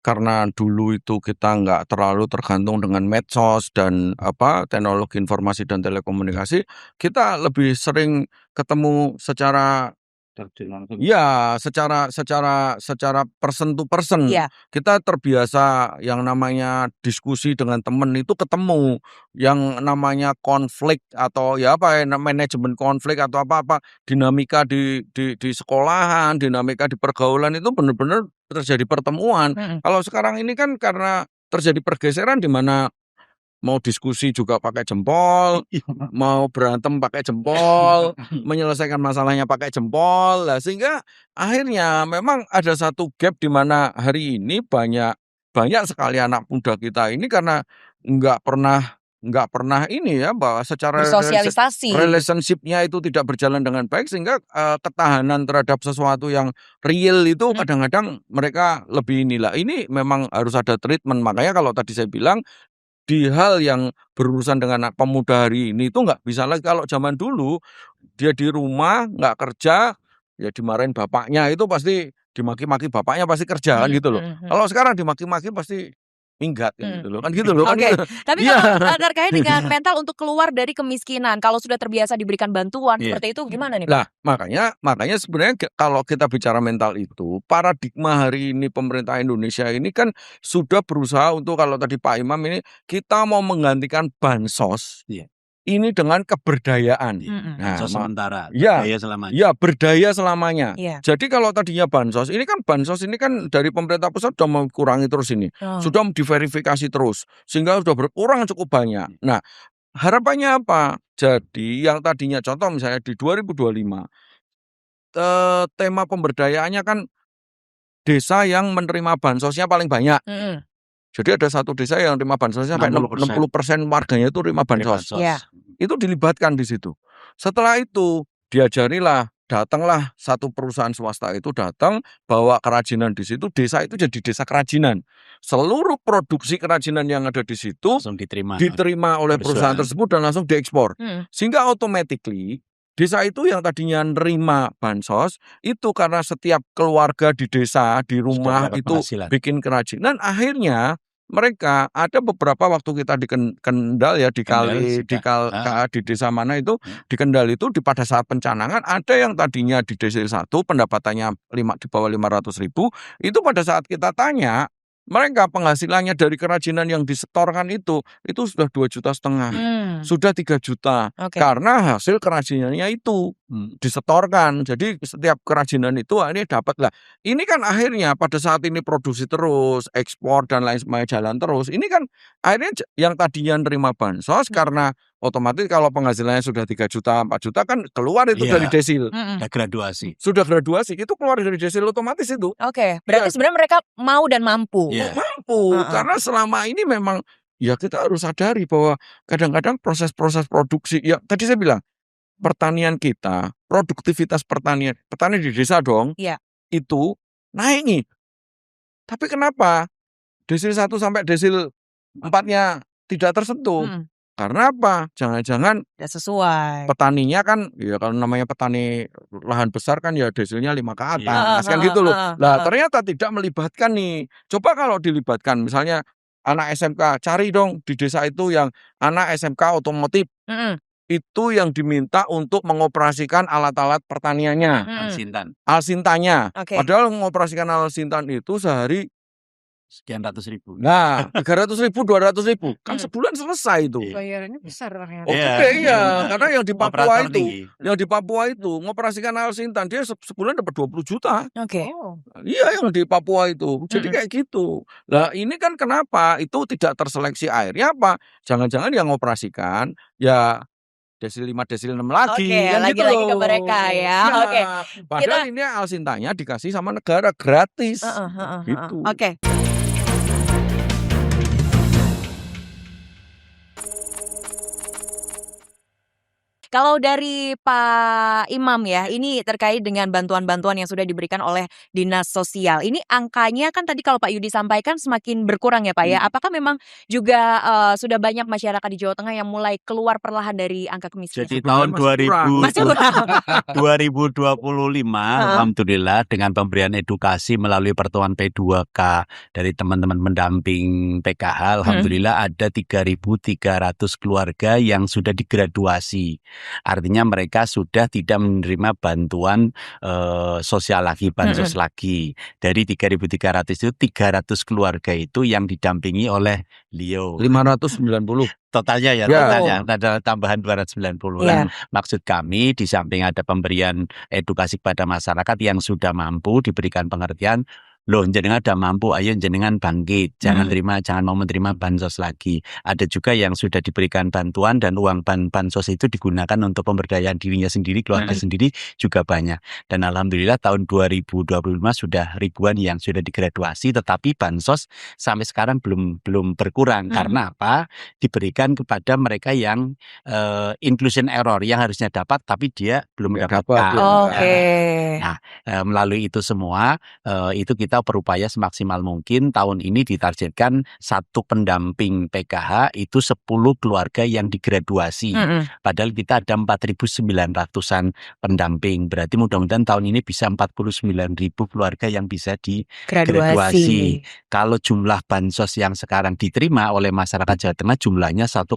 karena dulu itu kita nggak terlalu tergantung dengan medsos dan teknologi informasi dan telekomunikasi, kita lebih sering ketemu secara secara person to person. Iya. Kita terbiasa yang namanya diskusi dengan temen itu ketemu, yang namanya konflik atau manajemen konflik atau apa dinamika di sekolahan, dinamika di pergaulan itu benar-benar terjadi pertemuan. Kalau sekarang ini kan karena terjadi pergeseran di mana mau diskusi juga pakai jempol, mau berantem pakai jempol, menyelesaikan masalahnya pakai jempol. Lah sehingga akhirnya memang ada satu gap di mana hari ini banyak sekali anak muda kita ini karena nggak pernah ini ya, bahwa secara Bersosialisasi. relationship-nya itu tidak berjalan dengan baik, sehingga ketahanan terhadap sesuatu yang real itu kadang-kadang mereka lebih inilah. Ini memang harus ada treatment. Makanya kalau tadi saya bilang di hal yang berurusan dengan pemuda hari ini itu nggak bisa lagi. Kalau zaman dulu dia di rumah nggak kerja, ya dimarahin bapaknya, itu pasti dimaki-maki bapaknya, pasti kerja kan gitu loh. Kalau sekarang dimaki-maki pasti minggat gitu loh, kan gitu loh. Oke, Kan gitu. tapi kalau terkait dengan mental untuk keluar dari kemiskinan, kalau sudah terbiasa diberikan bantuan seperti itu gimana nih Pak? Lah, makanya sebenarnya kalau kita bicara mental itu, paradigma hari ini pemerintah Indonesia ini kan sudah berusaha untuk, kalau tadi Pak Imam ini, kita mau menggantikan bansos ini dengan keberdayaan. Bansos sementara, ya, berdaya selamanya. Ya, berdaya selamanya. Iya. Jadi kalau tadinya bansos ini kan dari pemerintah pusat sudah mengurangi terus ini, sudah diverifikasi terus, sehingga sudah berkurang cukup banyak. Nah, harapannya apa? Jadi yang tadinya contoh misalnya di 2025 tema pemberdayaannya kan desa yang menerima bansosnya paling banyak. Jadi ada satu desa yang terima bansosnya sampai 60% warganya itu terima bansos. Itu dilibatkan di situ. Setelah itu datanglah satu perusahaan swasta itu datang bawa kerajinan di situ, desa itu jadi desa kerajinan. Seluruh produksi kerajinan yang ada di situ langsung diterima oleh perusahaan tersebut dan langsung diekspor. Sehingga automatically desa itu yang tadinya nerima bansos itu, karena setiap keluarga di desa, di rumah itu bikin kerajinan, akhirnya mereka ada beberapa waktu kita di Kendal ya, di desa mana itu, di Kendal itu pada saat pencanangan ada yang tadinya di desil 1 pendapatannya di bawah 500.000, itu pada saat kita tanya mereka penghasilannya dari kerajinan yang disetorkan itu sudah 2,5 juta, sudah 3 juta, karena hasil kerajinannya itu disetorkan. Jadi setiap kerajinan itu ini dapat lah. Ini kan akhirnya pada saat ini produksi terus, ekspor dan lain sebagainya jalan terus. Ini kan akhirnya yang tadinya nerima bansos karena otomatis kalau penghasilannya sudah 3 juta, 4 juta kan keluar itu dari desil. Sudah graduasi, itu keluar dari desil otomatis itu. Oke, berarti sebenarnya mereka mau dan mampu. Mampu, karena selama ini memang ya kita harus sadari bahwa kadang-kadang proses-proses produksi, ya tadi saya bilang, pertanian kita, produktivitas petani di desa dong, itu naik nih. Tapi kenapa desil 1 sampai desil 4-nya tidak tersentuh? Karena apa? Jangan-jangan Tidak sesuai. petaninya kan, ya kalau namanya petani lahan besar kan ya desilnya 5 ke Iya. atas, kan gitu loh. Lah ternyata tidak melibatkan nih. Coba kalau dilibatkan misalnya anak SMK, cari dong di desa itu yang anak SMK otomotif, Mm-mm. itu yang diminta untuk mengoperasikan alat-alat pertaniannya, Mm-mm. alsintanya. Oke. Padahal mengoperasikan alsintan itu sehari Sekian ratus ribu. nah 300.000, 200.000, kan sebulan selesai itu. Bayarannya besar ternyata. Oh Iya. gede iya, karena yang di Papua Operator itu, tinggi. yang di Papua itu mengoperasikan alsintan dia sebulan dapat 20 juta. Oke. Oh. Iya yang di Papua itu. Jadi Mm-mm. kayak gitu. Lah ini kan kenapa itu tidak terseleksi airnya apa? Jangan-jangan yang mengoperasikan ya desil 5, desil 6 lagi, Oke, kan gitu lagi-lagi ke loh. mereka ya. Iya, Oke. padahal Kita ini alsintanya dikasih sama negara gratis. Heeh, heeh, heeh. Gitu. Oke. Kalau dari Pak Imam ya, ini terkait dengan bantuan-bantuan yang sudah diberikan oleh Dinas Sosial. Ini angkanya kan tadi kalau Pak Yudi sampaikan semakin berkurang ya Pak ya. Apakah memang juga sudah banyak masyarakat di Jawa Tengah yang mulai keluar perlahan dari angka kemiskinan? Jadi Sebenarnya tahun masih kurang. Masih kurang. 2025 alhamdulillah dengan pemberian edukasi melalui pertemuan P2K dari teman-teman pendamping PKH, alhamdulillah ada 3.300 keluarga yang sudah digraduasi. Artinya mereka sudah tidak menerima bantuan sosial lagi, bansos lagi. Dari 3.300 itu 300 keluarga itu yang didampingi oleh Leo. 590. Totalnya ya, Ya. totalnya ada tambahan 290. Iya. Nah, maksud kami di samping ada pemberian edukasi kepada masyarakat yang sudah mampu diberikan pengertian, loh jenengan udah mampu, ayo jenengan bangkit, jangan mau menerima bansos lagi. Ada juga yang sudah diberikan bantuan dan uang bansos itu digunakan untuk pemberdayaan dirinya sendiri, keluarga sendiri juga banyak. Dan alhamdulillah tahun 2025 sudah ribuan yang sudah digraduasi, tetapi bansos sampai sekarang belum berkurang. Karena apa? Diberikan kepada mereka yang inclusion error, yang harusnya dapat tapi dia belum Nggak mendapatkan. dapat, Oke. Nah, melalui itu semua, itu kita berupaya semaksimal mungkin tahun ini ditargetkan satu pendamping PKH itu 10 keluarga yang digraduasi. Padahal kita ada 4.900-an pendamping. Berarti mudah-mudahan tahun ini bisa 49.000 keluarga yang bisa digraduasi. Kalau jumlah bansos yang sekarang diterima oleh masyarakat Jawa Tengah jumlahnya 1,5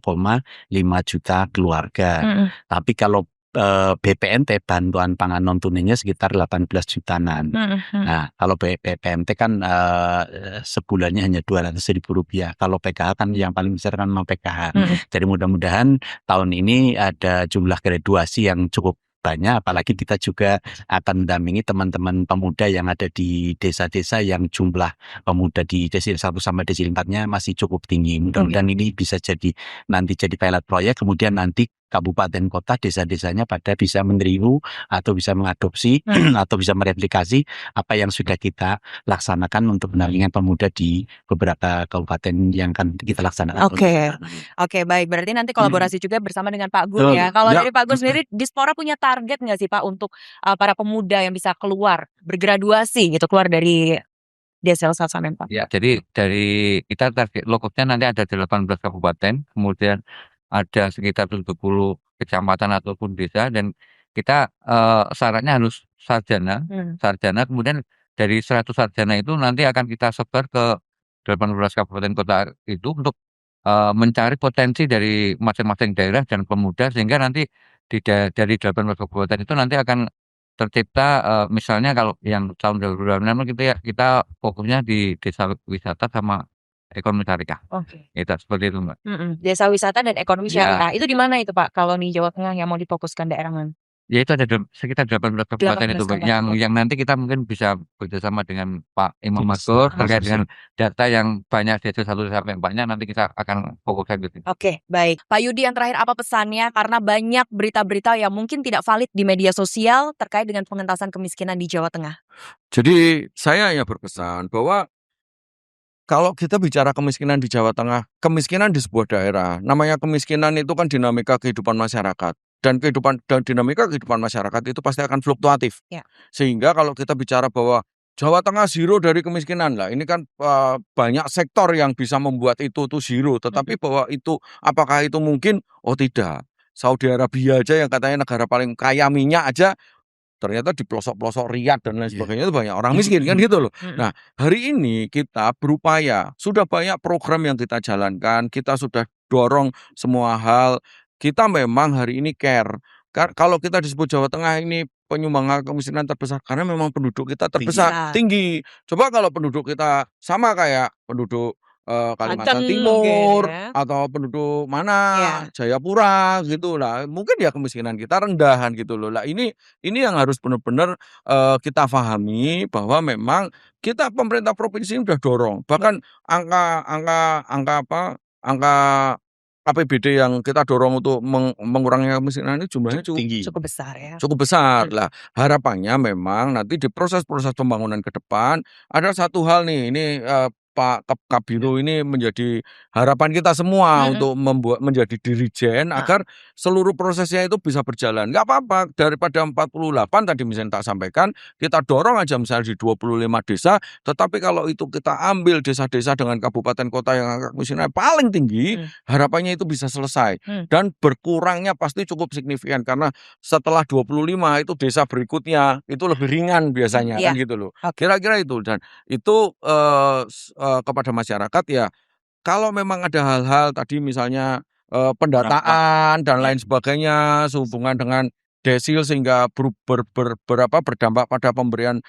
juta keluarga. Tapi kalau BPNT bantuan pangan non tunainya sekitar 18 jutaan. Nah, kalau BPNT kan sebulannya hanya 200.000 rupiah. Kalau PKH kan yang paling besar kan memang PKH. Jadi mudah-mudahan tahun ini ada jumlah graduasi yang cukup banyak, apalagi kita juga akan mendampingi teman-teman pemuda yang ada di desa-desa yang jumlah pemuda di desil 1 sampai desil 4-nya masih cukup tinggi. Mudah-mudahan ini bisa nanti jadi pilot proyek, kemudian nanti kabupaten kota desa-desanya pada bisa meniru atau bisa mengadopsi atau bisa mereplikasi apa yang sudah kita laksanakan untuk pendampingan pemuda di beberapa kabupaten yang akan kita laksanakan. Oke, baik. Berarti nanti kolaborasi juga bersama dengan Pak Gun ya. Kalau dari Pak Gun sendiri, Dispora punya target nggak sih Pak untuk para pemuda yang bisa keluar bergraduasi gitu, keluar dari Desel 1 sampai 4? Ya, jadi dari kita target lokusnya nanti ada 18 kabupaten, kemudian ada sekitar 70 kecamatan ataupun desa, dan kita syaratnya harus sarjana, kemudian dari 100 sarjana itu nanti akan kita sebar ke 18 kabupaten kota itu untuk mencari potensi dari masing-masing daerah dan pemuda, sehingga nanti dari 18 kabupaten itu nanti akan tercipta misalnya kalau yang tahun 2026 kita fokusnya di desa wisata sama ekonomi syariah. Itu seperti itu, Mbak. Desa wisata dan ekonomi syariah. Itu di mana itu Pak? Kalau di Jawa Tengah yang mau difokuskan daerah mana? Ya itu ada sekitar 18 kabupaten itu, Mbak. Yang nanti kita mungkin bisa bekerjasama dengan Pak Imam Maskur terkait dengan data yang banyak desa 1 sampai 4-nya, nanti kita akan fokuskan gitu. Oke, baik. Pak Yudi, yang terakhir apa pesannya? Karena banyak berita-berita yang mungkin tidak valid di media sosial terkait dengan pengentasan kemiskinan di Jawa Tengah. Jadi saya ya berpesan bahwa kalau kita bicara kemiskinan di Jawa Tengah, kemiskinan di sebuah daerah, namanya kemiskinan itu kan dinamika kehidupan masyarakat. Dan dinamika kehidupan masyarakat itu pasti akan fluktuatif. Ya. Sehingga kalau kita bicara bahwa Jawa Tengah zero dari kemiskinan lah. Ini kan banyak sektor yang bisa membuat itu tuh zero. Tetapi bahwa itu apakah itu mungkin? Oh tidak. Saudi Arabia aja yang katanya negara paling kaya minyak aja, ternyata di pelosok-pelosok Riyadh dan lain sebagainya itu banyak orang miskin kan gitu loh. Nah hari ini kita berupaya, sudah banyak program yang kita jalankan, kita sudah dorong semua hal. Kita memang hari ini care. Kalau kita disebut Jawa Tengah ini penyumbang kemiskinan terbesar karena memang penduduk kita terbesar tinggi. Coba kalau penduduk kita sama kayak penduduk Kalimantan Banten Timur gitu ya. atau penduduk mana Iya. Jayapura gitu lah, mungkin ya kemiskinan kita rendahan gitu loh. Lah ini yang harus benar-benar kita pahami bahwa memang kita pemerintah provinsi udah dorong. Bahkan angka APBD yang kita dorong untuk mengurangi kemiskinan ini jumlahnya tinggi. Cukup besar ya. cukup besar. Lah harapannya memang nanti di proses-proses pembangunan ke depan ada satu hal nih, ini Pak Kabiro ini menjadi harapan kita semua untuk menjadi dirijen agar seluruh prosesnya itu bisa berjalan. Nggak apa-apa, daripada 48 tadi misalnya tak sampaikan, kita dorong aja misalnya di 25 desa, tetapi kalau itu kita ambil desa-desa dengan kabupaten kota yang angka kemiskinannya paling tinggi, harapannya itu bisa selesai. Dan berkurangnya pasti cukup signifikan karena setelah 25 itu desa berikutnya itu lebih ringan biasanya kan gitu loh. Kira-kira itu, dan itu kepada masyarakat ya, kalau memang ada hal-hal tadi misalnya pendataan dan lain sebagainya sehubungan dengan desil sehingga berdampak pada pemberian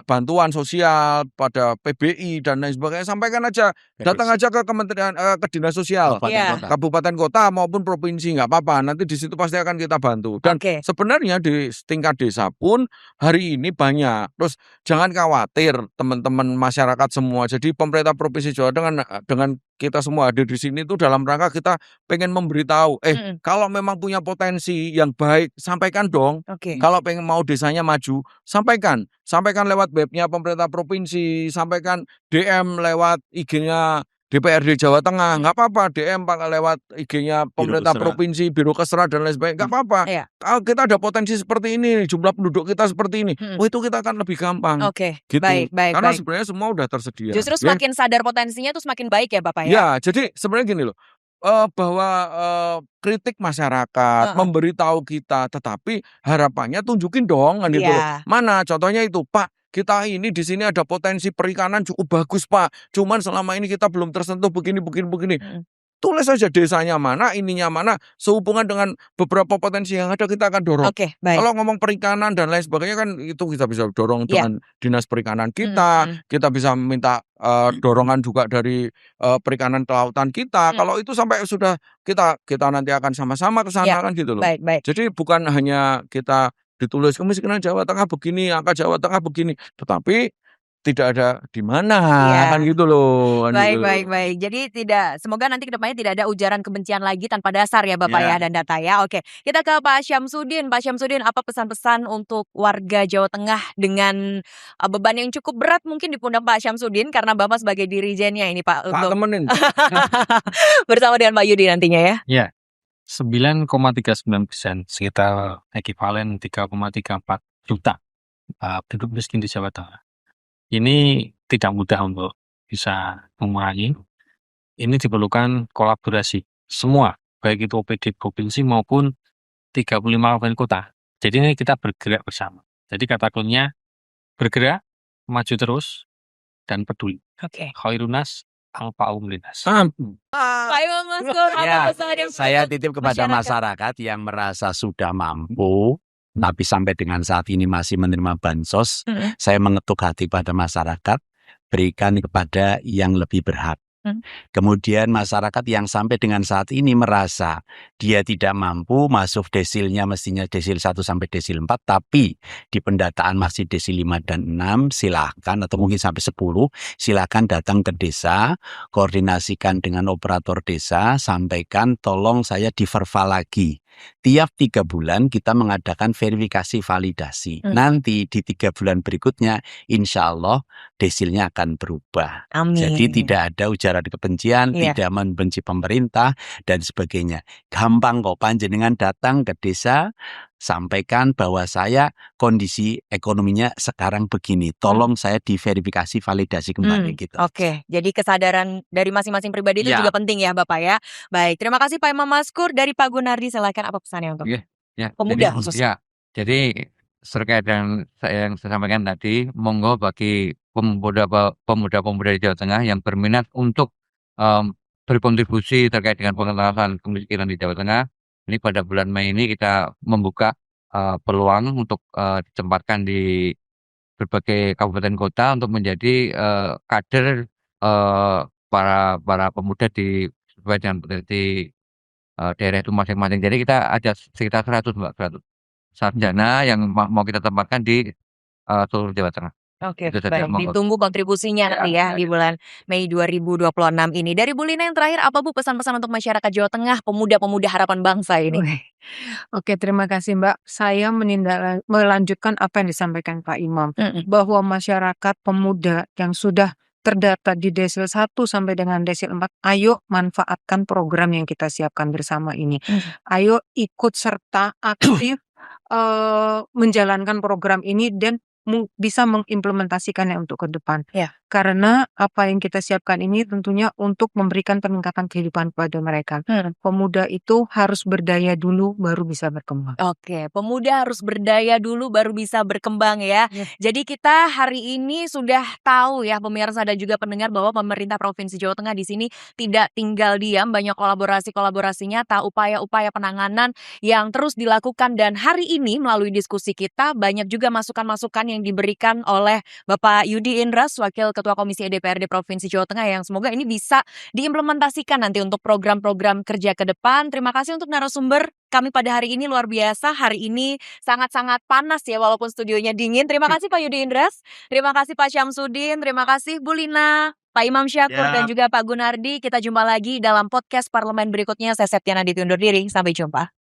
bantuan sosial pada PBI dan lain sebagainya, sampaikan aja, datang aja ke kementerian ke dinas sosial kabupaten kota maupun provinsi, nggak apa-apa, nanti di situ pasti akan kita bantu. Dan sebenarnya di tingkat desa pun hari ini banyak. Terus jangan khawatir teman-teman masyarakat semua. Jadi pemerintah provinsi Jawa dengan kita semua hadir di sini itu dalam rangka kita pengen memberitahu, kalau memang punya potensi yang baik, sampaikan dong. Kalau pengen mau desanya maju, sampaikan lewat webnya pemerintah provinsi, sampaikan DM lewat IG-nya DPRD Jawa Tengah, nggak apa-apa, DM lewat IG-nya pemerintah provinsi, Biro Kesra dan lain sebagainya, nggak apa-apa. Kalau kita ada potensi seperti ini, jumlah penduduk kita seperti ini, itu kita akan lebih gampang. Gitu. Baik. Karena sebenarnya semua udah tersedia. Justru semakin sadar potensinya tuh semakin baik ya Bapak ya? Ya, jadi sebenarnya gini loh, bahwa kritik masyarakat, memberitahu kita, tetapi harapannya tunjukin dong kan gitu loh. Mana contohnya itu, Pak, kita ini di sini ada potensi perikanan cukup bagus, Pak. Cuman selama ini kita belum tersentuh begini. Tulis saja desanya mana, ininya mana, sehubungan dengan beberapa potensi yang ada kita akan dorong. Kalau ngomong perikanan dan lain sebagainya kan itu kita bisa dorong dengan dinas perikanan kita, kita bisa minta dorongan juga dari perikanan kelautan kita. Kalau itu sampai sudah kita nanti akan sama-sama ke sana kan gitu loh. Jadi bukan hanya kita ditulis kemiskinan Jawa Tengah begini, angka Jawa Tengah begini, tetapi tidak ada di mana kan gitu loh. Baik. Jadi semoga nanti kedepannya tidak ada ujaran kebencian lagi tanpa dasar ya Bapak ya dan data ya. Oke, kita ke Pak Syamsuddin. Pak Syamsuddin, apa pesan-pesan untuk warga Jawa Tengah dengan beban yang cukup berat mungkin di pundak Pak Syamsuddin karena Bapak sebagai dirijennya ini Pak. Pak temenin. Bersama dengan Pak Yudi nantinya ya. Ya, 9,39%, sekitar ekuivalen 3,34 juta penduduk miskin di Jawa Tengah. Ini tidak mudah untuk bisa mengurangi. Ini diperlukan kolaborasi semua, baik itu OPD provinsi maupun 35 kabupaten kota. Jadi ini kita bergerak bersama. Jadi kata kuncinya bergerak, maju terus, dan peduli. Khairunas alfa'um linas. Pak Imam Maskur, apa pesan yang Saya titip kepada masyarakat yang merasa sudah mampu tapi sampai dengan saat ini masih menerima bansos. Saya mengetuk hati pada masyarakat, berikan kepada yang lebih berhak. Kemudian masyarakat yang sampai dengan saat ini merasa dia tidak mampu, masuk desilnya mestinya desil 1 sampai desil 4, tapi di pendataan masih desil 5 dan 6, silakan, atau mungkin sampai 10, silakan datang ke desa, koordinasikan dengan operator desa, sampaikan tolong saya diverval lagi. Tiap 3 bulan kita mengadakan verifikasi validasi. Nanti di 3 bulan berikutnya insya Allah desilnya akan berubah. Jadi tidak ada ujaran kebencian, tidak membenci pemerintah dan sebagainya. Gampang kok, panjenengan datang ke desa, sampaikan bahwa saya kondisi ekonominya sekarang begini. Tolong saya diverifikasi, validasi kembali gitu. Oke, jadi kesadaran dari masing-masing pribadi itu Ya. juga penting ya Bapak ya. Baik, terima kasih Pak Imam Maskur. Dari Pak Gunardi silakan apa pesannya untuk Iya, ya. pemuda Jadi khususnya? jadi terkait dengan yang saya sampaikan tadi, monggo bagi pemuda-pemuda di Jawa Tengah yang berminat untuk, berkontribusi terkait dengan pengentasan kemiskinan di Jawa Tengah. Ini pada bulan Mei ini kita membuka, peluang untuk, ditempatkan di berbagai kabupaten kota untuk menjadi, kader, para pemuda sesuai dengan potensi, daerah itu masing-masing. Jadi kita ada sekitar 100 Mbak, 100 sarjana yang mau kita tempatkan di, seluruh Jawa Tengah. Oke, Itu saja, baik. monggo. Ditunggu kontribusinya nanti ya di bulan Mei 2026 ini. Dari Bu Lina yang terakhir, apa Bu pesan-pesan untuk masyarakat Jawa Tengah, pemuda-pemuda harapan bangsa ini? Wih. Oke, terima kasih Mbak. Saya melanjutkan apa yang disampaikan Pak Imam, bahwa masyarakat pemuda yang sudah terdata di desil 1 sampai dengan desil 4, ayo manfaatkan program yang kita siapkan bersama ini. Ayo ikut serta aktif menjalankan program ini dan bisa mengimplementasikannya untuk ke depan. Ya. Karena apa yang kita siapkan ini tentunya untuk memberikan peningkatan kehidupan kepada mereka. Pemuda itu harus berdaya dulu baru bisa berkembang. Oke, pemuda harus berdaya dulu baru bisa berkembang ya. Jadi kita hari ini sudah tahu ya pemirsa dan juga pendengar bahwa pemerintah Provinsi Jawa Tengah di sini tidak tinggal diam, banyak kolaborasi-kolaborasinya, tahu upaya-upaya penanganan yang terus dilakukan, dan hari ini melalui diskusi kita banyak juga masukan-masukan yang diberikan oleh Bapak Yudi Indras, Wakil Ketua Komisi DPRD Provinsi Jawa Tengah, yang semoga ini bisa diimplementasikan nanti untuk program-program kerja ke depan. Terima kasih untuk narasumber kami pada hari ini, luar biasa. Hari ini sangat-sangat panas ya walaupun studionya dingin. Terima kasih Pak Yudi Indras, terima kasih Pak Syamsuddin, terima kasih Bu Lina, Pak Imam Syakur dan juga Pak Gunardi. Kita jumpa lagi dalam podcast parlemen berikutnya. Saya Septiana undur diri. Sampai jumpa.